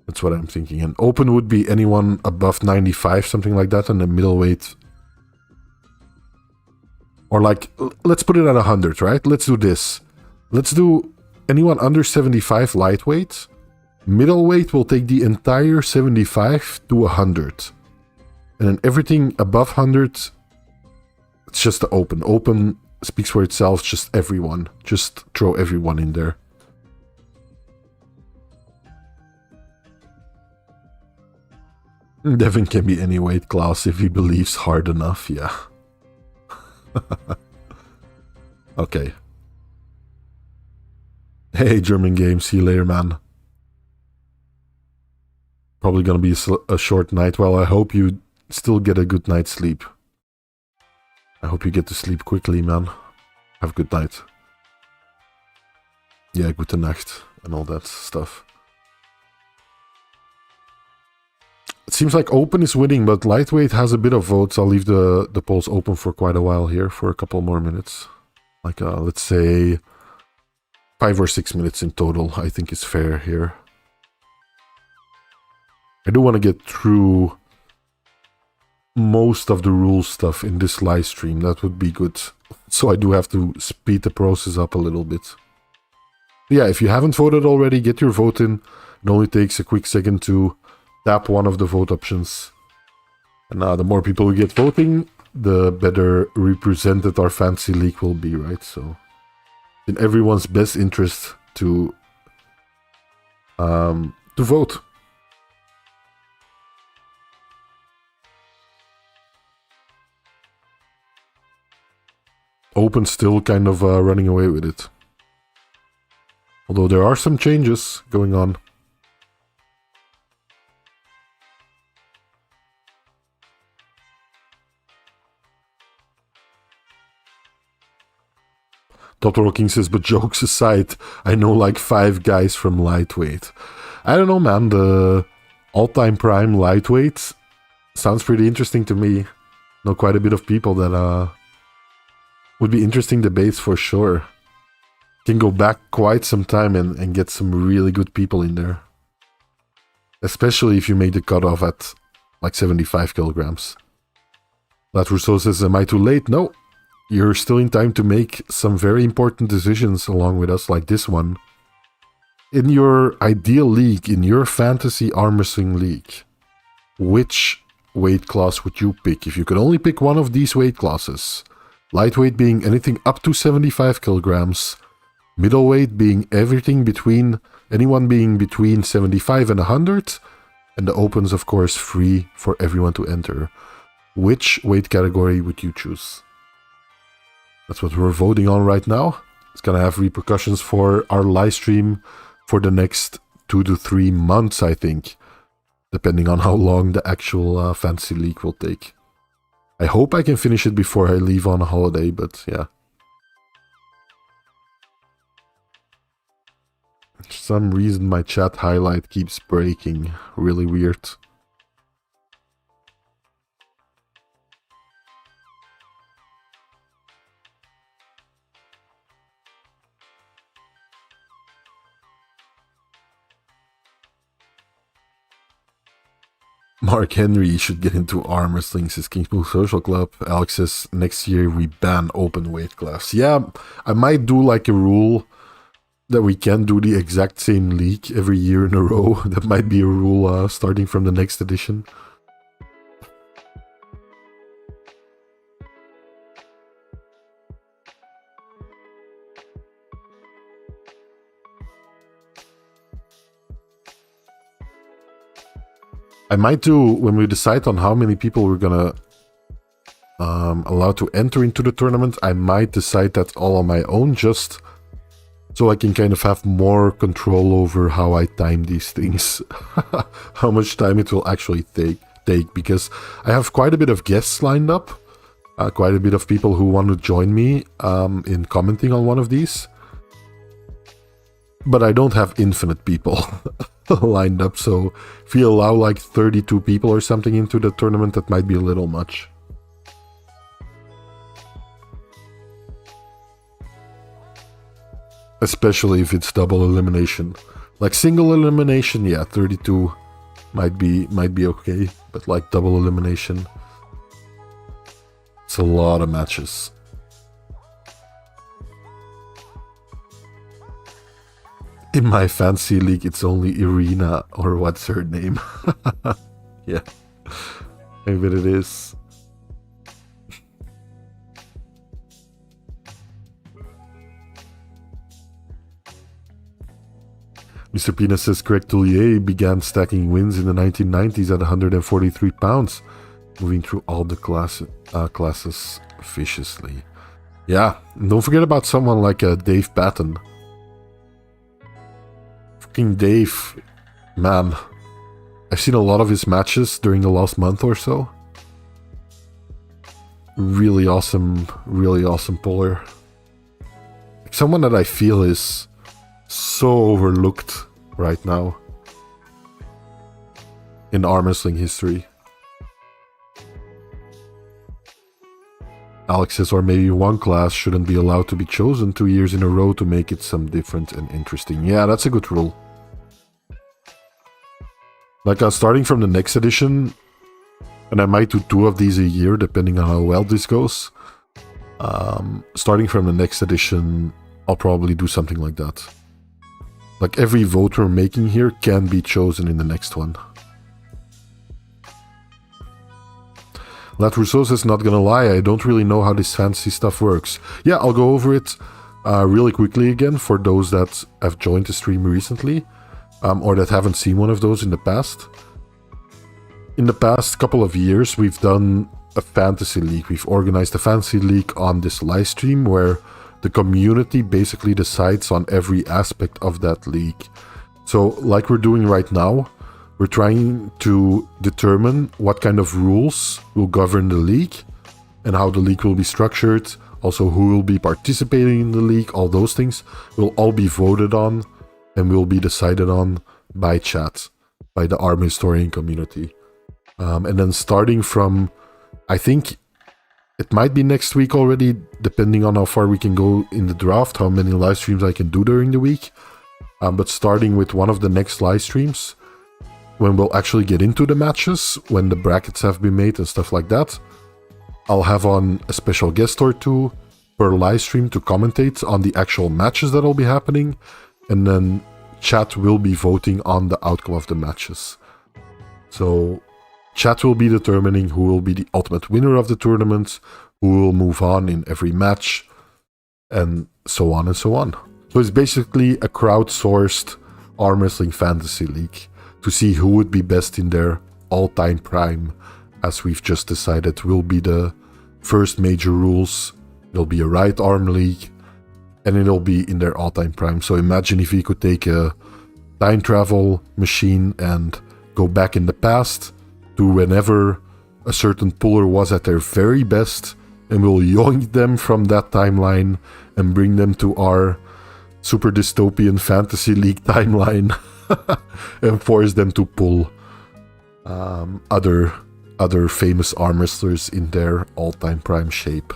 That's what I'm thinking. And open would be anyone above 95, something like that, and the middleweight. Or like, let's put it at 100, right? Let's do this. Let's do anyone under 75 lightweight. Middleweight will take the entire 75 to 100. And then everything above 100, it's just the open. Open speaks for itself, just everyone. Just throw everyone in there. Devin can be any weight class if he believes hard enough, yeah. Okay. Hey, German Game, see you later, man. Probably gonna be a short night. Well, I hope you still get a good night's sleep. I hope you get to sleep quickly, man. Have a good night. Yeah, gute Nacht and all that stuff. It seems like open is winning, but lightweight has a bit of votes. I'll leave the polls open for quite a while here, for a couple more minutes. Like, let's say 5 or 6 minutes in total, I think is fair here. I do want to get through most of the rule stuff in this live stream. That would be good. So I do have to speed the process up a little bit. Yeah, if you haven't voted already, get your vote in. It only takes a quick second to tap one of the vote options. And the more people who get voting, the better represented our fancy league will be, right? So in everyone's best interest to vote. Open still kind of running away with it. Although there are some changes going on. Totoro King says, but jokes aside, I know like 5 guys from lightweight. I don't know, man. The all-time prime lightweight sounds pretty interesting to me. Know quite a bit of people that would be interesting debates for sure. Can go back quite some time and get some really good people in there. Especially if you make the cutoff at like 75 kilograms. That Rousseau says, am I too late? No. You're still in time to make some very important decisions along with us, like this one. In your ideal league, in your fantasy arm wrestling league, which weight class would you pick if you could only pick one of these weight classes? Lightweight being anything up to 75 kilograms, middleweight being everything between, anyone being between 75 and 100, and the opens, of course, free for everyone to enter. Which weight category would you choose? That's what we're voting on right now. It's gonna have repercussions for our live stream for the next 2 to 3 months, I think. Depending on how long the actual fantasy league will take. I hope I can finish it before I leave on a holiday, but yeah. For some reason my chat highlight keeps breaking. Really weird. Mark Henry should get into arm wrestling, says Kingspool Social Club. Alex says next year we ban open weight class. Yeah, I might do like a rule that we can't do the exact same league every year in a row. That might be a rule starting from the next edition. I might do, when we decide on how many people we're gonna allow to enter into the tournament, I might decide that all on my own, just so I can kind of have more control over how I time these things. How much time it will actually take, because I have quite a bit of guests lined up, quite a bit of people who want to join me in commenting on one of these. But I don't have infinite people lined up, so if we allow like 32 people or something into the tournament, that might be a little much. Especially if it's double elimination. Like single elimination, yeah, 32 might be okay, but like double elimination, it's a lot of matches. In my fancy league, it's only Irina, or what's her name? Yeah, maybe it is. Mr. Pina says Craig Tullier began stacking wins in the 1990s at 143 pounds, moving through all the classes viciously. Yeah, and don't forget about someone like Dave Patton. Fucking Dave, man. I've seen a lot of his matches during the last month or so. Really awesome puller. Like someone that I feel is so overlooked right now in arm wrestling history. Alex says, or maybe one class shouldn't be allowed to be chosen 2 years in a row to make it some different and interesting. Yeah, that's a good rule. Like, starting from the next edition, and I might do 2 of these a year, depending on how well this goes. Starting from the next edition, I'll probably do something like that. Like, every vote we're making here can be chosen in the next one. Lat Rousseau says, not gonna lie, I don't really know how this fantasy stuff works. Yeah, I'll go over it really quickly again for those that have joined the stream recently, or that haven't seen one of those in the past. In the past couple of years, we've done a fantasy league. We've organized a fantasy league on this live stream where the community basically decides on every aspect of that league. So, like we're doing right now, we're trying to determine what kind of rules will govern the league and how the league will be structured. Also, who will be participating in the league, all those things will all be voted on and will be decided on by chat, by the ARM historian community. And then starting from, I think it might be next week already, depending on how far we can go in the draft, how many live streams I can do during the week. But starting with one of the next live streams, when we'll actually get into the matches, when the brackets have been made and stuff like that, I'll have on a special guest or 2 per live stream to commentate on the actual matches that'll be happening, and then chat will be voting on the outcome of the matches. So chat will be determining who will be the ultimate winner of the tournament, who will move on in every match, and so on and so on. So it's basically a crowdsourced arm wrestling fantasy league to see who would be best in their all-time prime, as we've just decided will be the first major rules. It'll be a right arm league, and it'll be in their all-time prime. So imagine if we could take a time travel machine and go back in the past to whenever a certain puller was at their very best, and we'll yoink them from that timeline and bring them to our super dystopian fantasy league timeline and force them to pull other famous arm wrestlers in their all-time prime shape.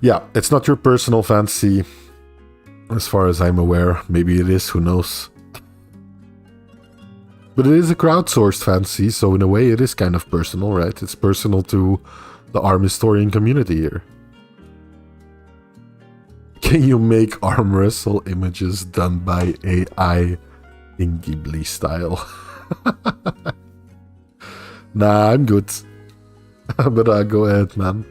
Yeah, it's not your personal fantasy, as far as I'm aware. Maybe it is, who knows. But it is a crowdsourced fantasy, so in a way it is kind of personal, right? It's personal to the arm historian community here. Can you make arm wrestle images done by AI in Ghibli style? Nah, I'm good. But go ahead, man.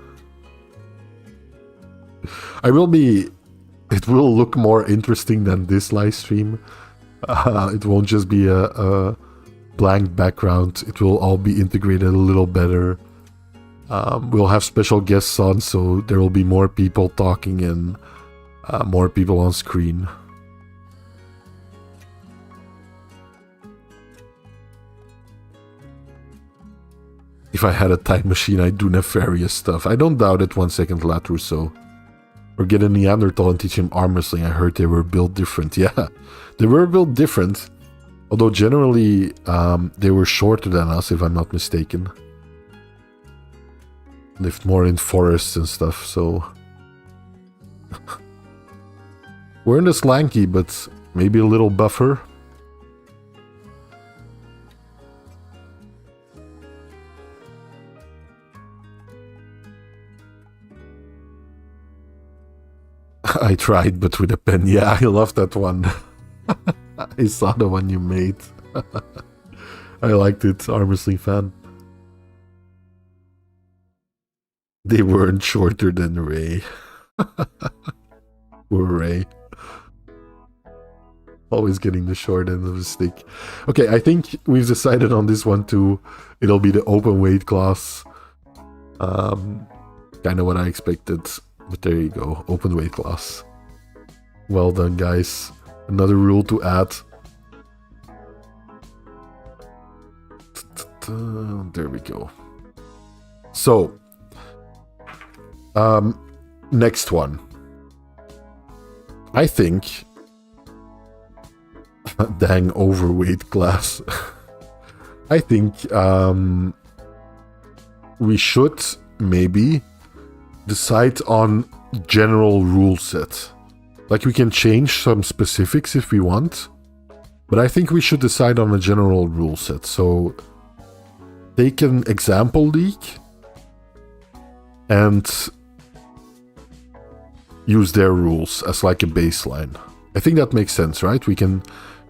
It will look more interesting than this live stream. It won't just be a blank background. It will all be integrated a little better. We'll have special guests on, so there will be more people talking and more people on screen. If I had a time machine, I'd do nefarious stuff. I don't doubt it 1 second, Lat Rousseau. Or get a Neanderthal and teach him arm wrestling. I heard they were built different. Yeah, they were built different. Although generally, they were shorter than us, if I'm not mistaken. Lived more in forests and stuff, so... weren't as lanky, but maybe a little buffer. I tried, but with a pen. Yeah, I love that one. I saw the one you made. I liked it, arm wrestling fan. They weren't shorter than Ray. Poor Ray. Always getting the short end of the stick. Okay, I think we've decided on this one too. It'll be the open weight class. Kind of what I expected. But there you go, open weight class. Well done, guys. Another rule to add. There we go. So, next one. I think... Dang overweight class. I think we should maybe decide on general rule set. Like we can change some specifics if we want, but I think we should decide on a general rule set. So take an example league and use their rules as like a baseline. I think that makes sense, right? We can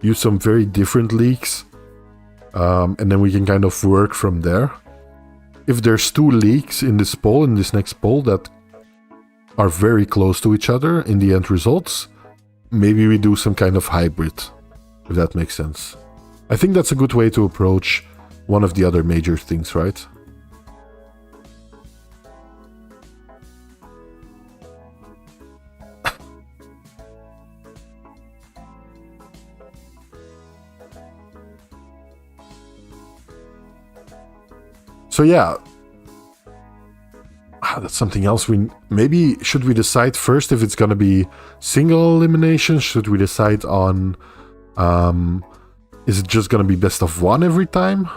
use some very different leagues, and then we can kind of work from there. If there's two leagues in this poll, in this next poll, that are very close to each other in the end results, maybe we do some kind of hybrid, if that makes sense. I think that's a good way to approach one of the other major things, right? So yeah, that's something else. Maybe should we decide first if it's gonna be single elimination? Should we decide on is it just gonna be best of one every time?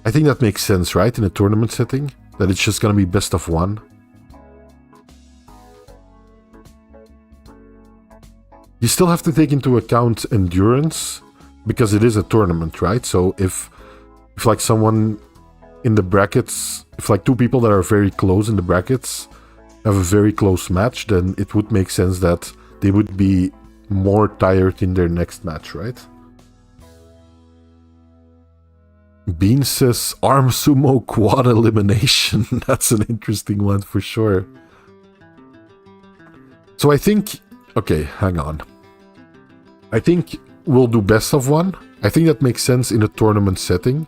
I think that makes sense, right? In a tournament setting, that it's just gonna be best of one. You still have to take into account endurance because it is a tournament, right? So if like someone in the brackets, if like two people that are very close in the brackets have a very close match, then it would make sense that they would be more tired in their next match, right? Bean says arm sumo quad elimination. That's an interesting one for sure. So I think, okay, hang on. I think we'll do best of one. I think that makes sense in a tournament setting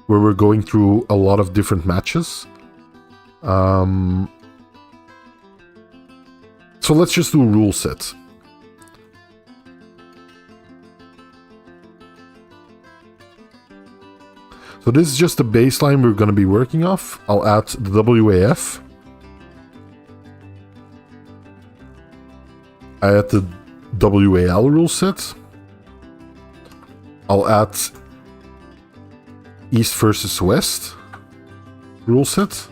where we're going through a lot of different matches. So let's just do rule sets. So this is just the baseline we're going to be working off. I'll add the WAF. I add the WAL rule set. I'll add East versus West rule set.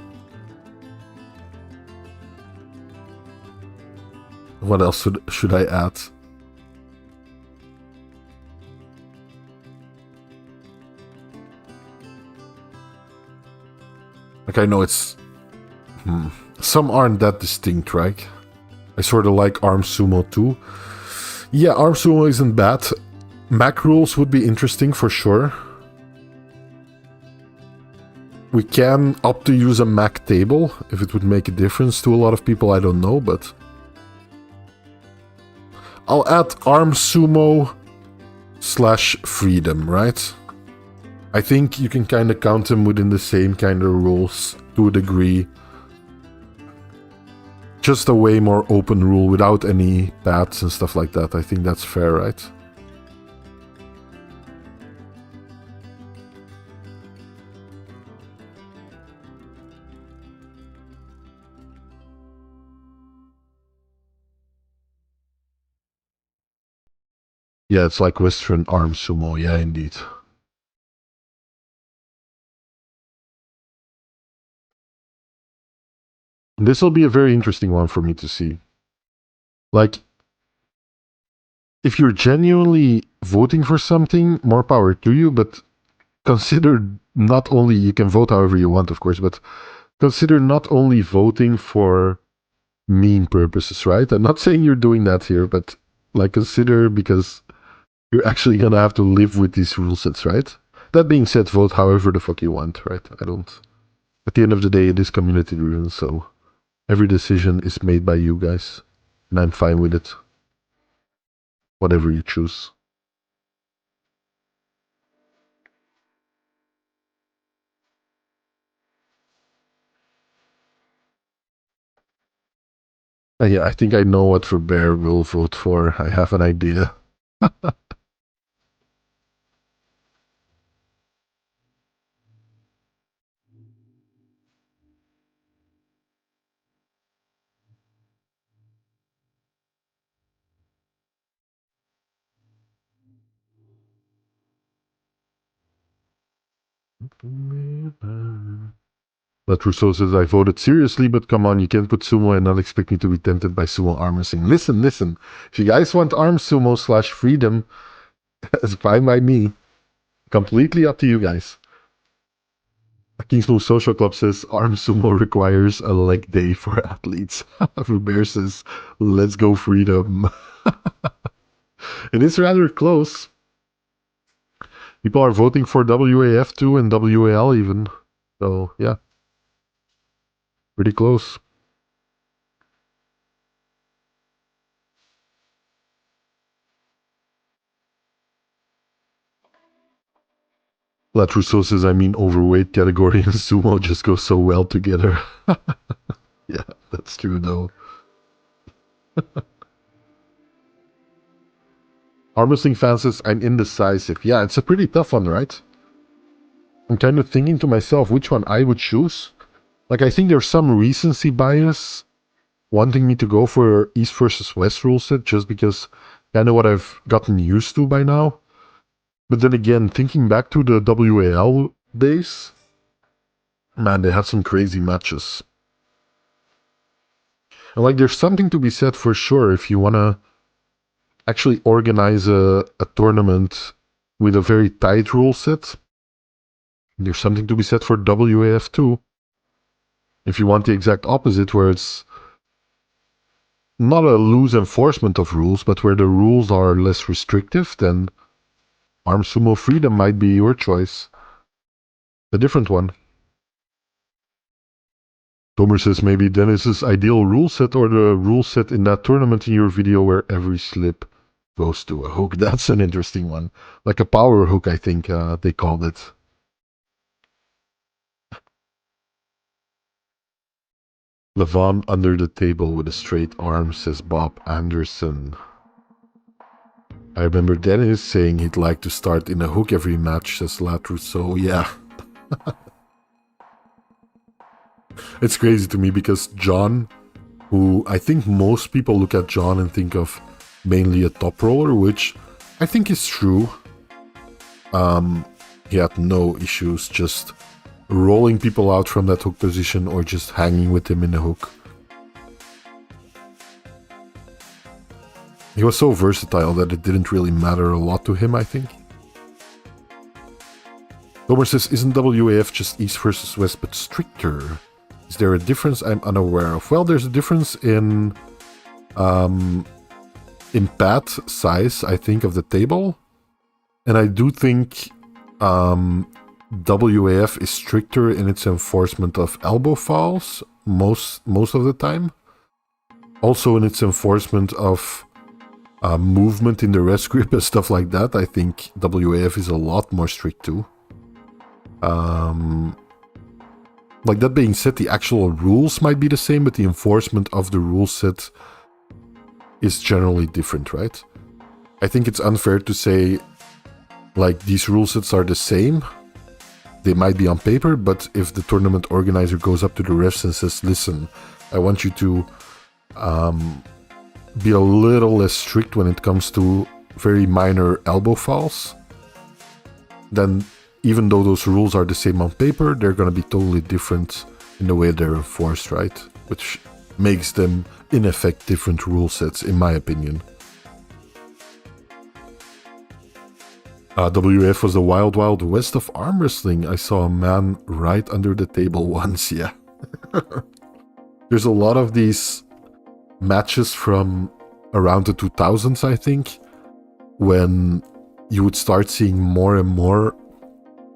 What else should I add? Like I know it's... Some aren't that distinct, right? I sort of like arm sumo too. Yeah, arm sumo isn't bad. Mac rules would be interesting for sure. We can opt to use a Mac table if it would make a difference to a lot of people, I don't know, but... I'll add arm sumo / freedom, right? I think you can kind of count them within the same kind of rules to a degree. Just a way more open rule without any bats and stuff like that. I think that's fair, right? Yeah, it's like Western arm sumo. Yeah, indeed. This will be a very interesting one for me to see. Like, if you're genuinely voting for something, more power to you, but consider not only, you can vote however you want, of course, but consider not only voting for mean purposes, right? I'm not saying you're doing that here, but like consider because you're actually gonna have to live with these rule sets, right? That being said, vote however the fuck you want, right? I don't... At the end of the day, it is community driven, so every decision is made by you guys, and I'm fine with it. Whatever you choose. Yeah, I think I know what Bear will vote for. I have an idea. But Rousseau says, I voted seriously, but come on, you can't put sumo and not expect me to be tempted by sumo arm wrestling. Listen, listen. If you guys want arm sumo / freedom, that's fine by me. Completely up to you guys. Kingsmove Social Club says, arm sumo requires a leg day for athletes. Robert says, let's go freedom. It is rather close. People are voting for WAF too and WAL even. So, yeah. Pretty close. Lat Rousseau says, I mean, overweight category and sumo just go so well together. Yeah, that's true though. Arm wrestling fan says, I'm indecisive. Yeah, it's a pretty tough one, right? I'm kind of thinking to myself which one I would choose. Like, I think there's some recency bias wanting me to go for East versus West rule set just because kind of what I've gotten used to by now. But then again, thinking back to the WAL days, man, they had some crazy matches. And like, there's something to be said for sure if you want to actually organize a tournament with a very tight rule set. There's something to be said for WAF too. If you want the exact opposite, where it's not a loose enforcement of rules, but where the rules are less restrictive, then Arm Sumo Freedom might be your choice. A different one. Tomer says maybe Dennis's ideal rule set or the rule set in that tournament in your video where every slip goes to a hook. That's an interesting one. Like a power hook, I think they called it. Levon under the table with a straight arm, says Bob Anderson. I remember Dennis saying he'd like to start in a hook every match, says Lat Rousseau. Yeah. It's crazy to me because John, who I think most people look at John and think of mainly a top roller, which I think is true. He had no issues just rolling people out from that hook position or just hanging with him in the hook. He was so versatile that it didn't really matter a lot to him, I think. Homer says, isn't WAF just East versus West but stricter? Is there a difference I'm unaware of? Well, there's a difference in pad size, I think, of the table. And I do think WAF is stricter in its enforcement of elbow fouls most of the time. Also in its enforcement of movement in the rest grip and stuff like that, I think WAF is a lot more strict too. Like, that being said, the actual rules might be the same, but the enforcement of the rule set is generally different, right? I think it's unfair to say, like, these rule sets are the same. They might be on paper, but if the tournament organizer goes up to the refs and says, listen, I want you to be a little less strict when it comes to very minor elbow fouls, then even though those rules are the same on paper, they're going to be totally different in the way they're enforced, right? Which makes them, in effect, different rule sets, in my opinion. WF was the wild, wild west of arm wrestling. I saw a man right under the table once, yeah. There's a lot of these matches from around the 2000s, I think, when you would start seeing more and more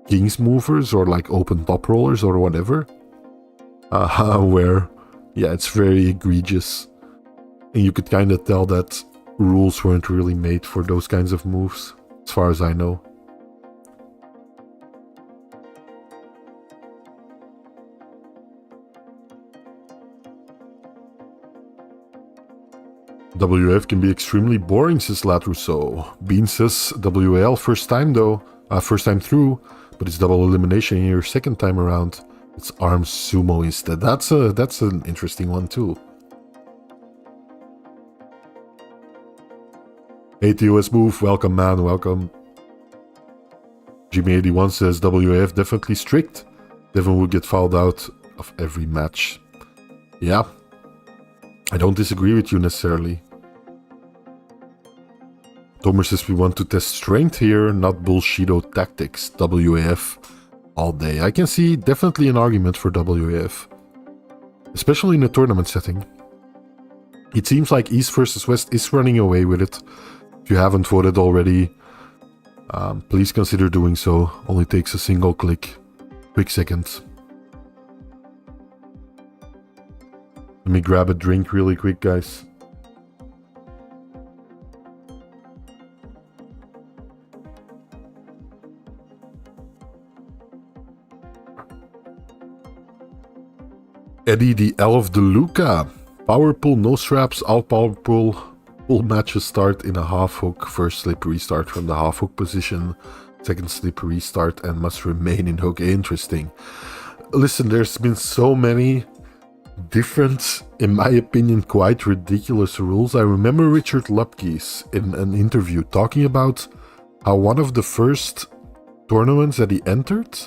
Kings movers or like open top rollers or whatever, where, yeah, it's very egregious. And you could kind of tell that rules weren't really made for those kinds of moves, as far as I know. WF can be extremely boring, says Lat Rousseau. Bean says WL first time though, first time through, but it's double elimination in your second time around. It's arm sumo instead. That's an interesting one too. ATOS move, welcome man, welcome. Jimmy81 says WAF definitely strict. Devon would get fouled out of every match. Yeah. I don't disagree with you necessarily. Tomer says we want to test strength here, not bullshito tactics. WAF all day. I can see definitely an argument for WAF. Especially in a tournament setting. It seems like East versus West is running away with it. If you haven't voted already, please consider doing so. Only takes a single click. Quick second. Let me grab a drink really quick, guys. Eddie the Elf de Luca. Power pull, no straps, all power pull. All matches start in a half hook. First slip restart from the half hook position. Second slip restart and must remain in hook. Interesting. Listen, there's been so many different, in my opinion, quite ridiculous rules. I remember Richard Lupke's in an interview talking about how one of the first tournaments that he entered,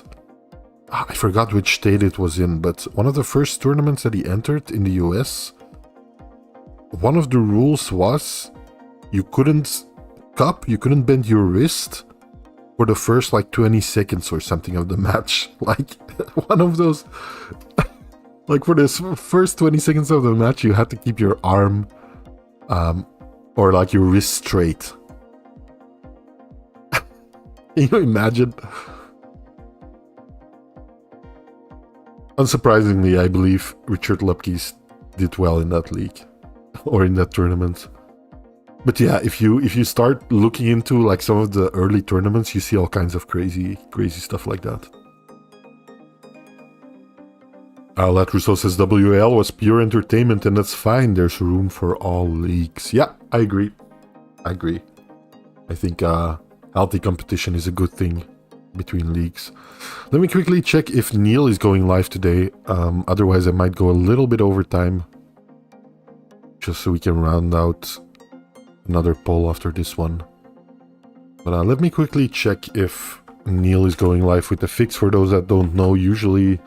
I forgot which state it was in, but one of the first tournaments that he entered in the US, one of the rules was you couldn't cup, you couldn't bend your wrist for the first like 20 seconds or something of the match. Like one of those, like for the first 20 seconds of the match, you had to keep your arm or like your wrist straight. Can you imagine? Unsurprisingly, I believe Richard Lupke's did well in that league or in that tournament. But yeah, if you start looking into like some of the early tournaments, you see all kinds of crazy stuff like that. Lat Rousseau says WL was pure entertainment and that's fine. There's room for all leagues. Yeah, I agree. I think healthy competition is a good thing between leagues. Let me quickly check if Neil is going live today. Otherwise, I might go a little bit over time. Just so we can round out another poll after this one. But let me quickly check if Neil is going live with the fix. For those that don't know, usually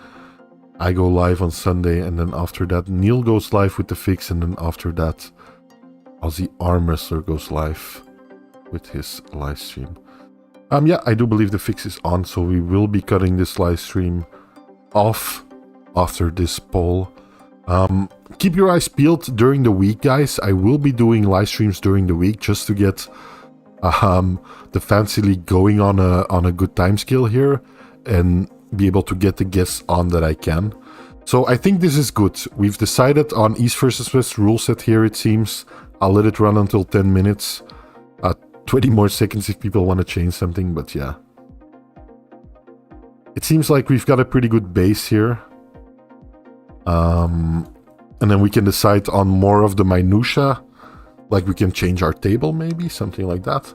I go live on Sunday and then after that Neil goes live with the fix and then after that Aussie Arm Wrestler goes live with his live stream. Yeah, I do believe the fix is on, so we will be cutting this live stream off after this poll. Keep your eyes peeled during the week, guys. I will be doing live streams during the week just to get the Fantasy League going on a good time scale here and be able to get the guests on that I can. So I think this is good. We've decided on East versus West rule set here, it seems. I'll let it run until 10 minutes. 20 more seconds if people want to change something, but yeah. It seems like we've got a pretty good base here. And then we can decide on more of the minutia. Like we can change our table maybe, something like that.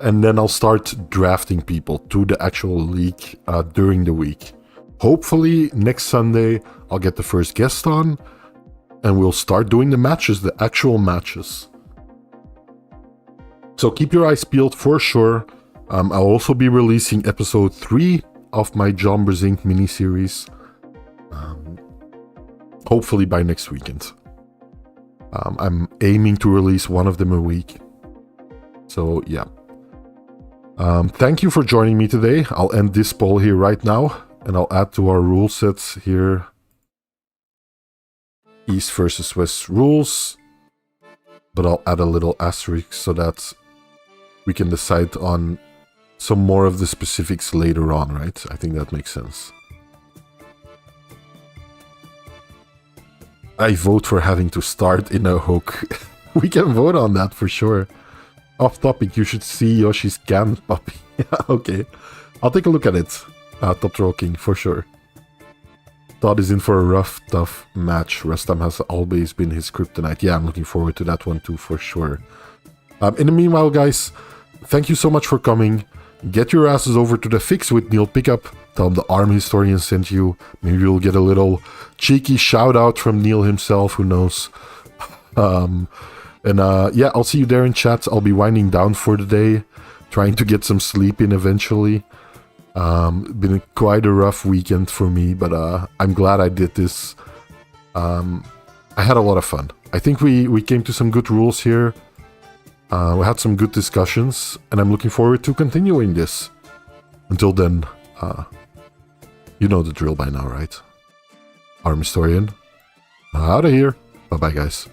And then I'll start drafting people to the actual league during the week. Hopefully next Sunday I'll get the first guest on. And we'll start doing the matches, the actual matches. So keep your eyes peeled for sure. I'll also be releasing episode 3 of my John Brezink mini-series. Hopefully by next weekend. I'm aiming to release one of them a week. So yeah. Thank you for joining me today. I'll end this poll here right now. And I'll add to our rule sets here. East versus West rules. But I'll add a little asterisk so that we can decide on some more of the specifics later on, right? I think that makes sense. I vote for having to start in a hook. We can vote on that for sure. Off topic, you should see Yoshi's can puppy. Yeah, okay. I'll take a look at it. Top Troll King, for sure. Todd is in for a rough, tough match. Rustam has always been his kryptonite. Yeah, I'm looking forward to that one too, for sure. In the meanwhile, guys, thank you so much for coming. Get your asses over to the fix with Neil Pickup. Tell him the Arm Historian sent you. Maybe you'll get a little cheeky shout out from Neil himself, who knows. Yeah, I'll see you there in chat. I'll be winding down for the day, trying to get some sleep in eventually. Been quite a rough weekend for me, but I'm glad I did this. I had a lot of fun. I think we came to some good rules here. We had some good discussions, and I'm looking forward to continuing this. Until then, you know the drill by now, right? Arm Historian, out of here. Bye-bye, guys.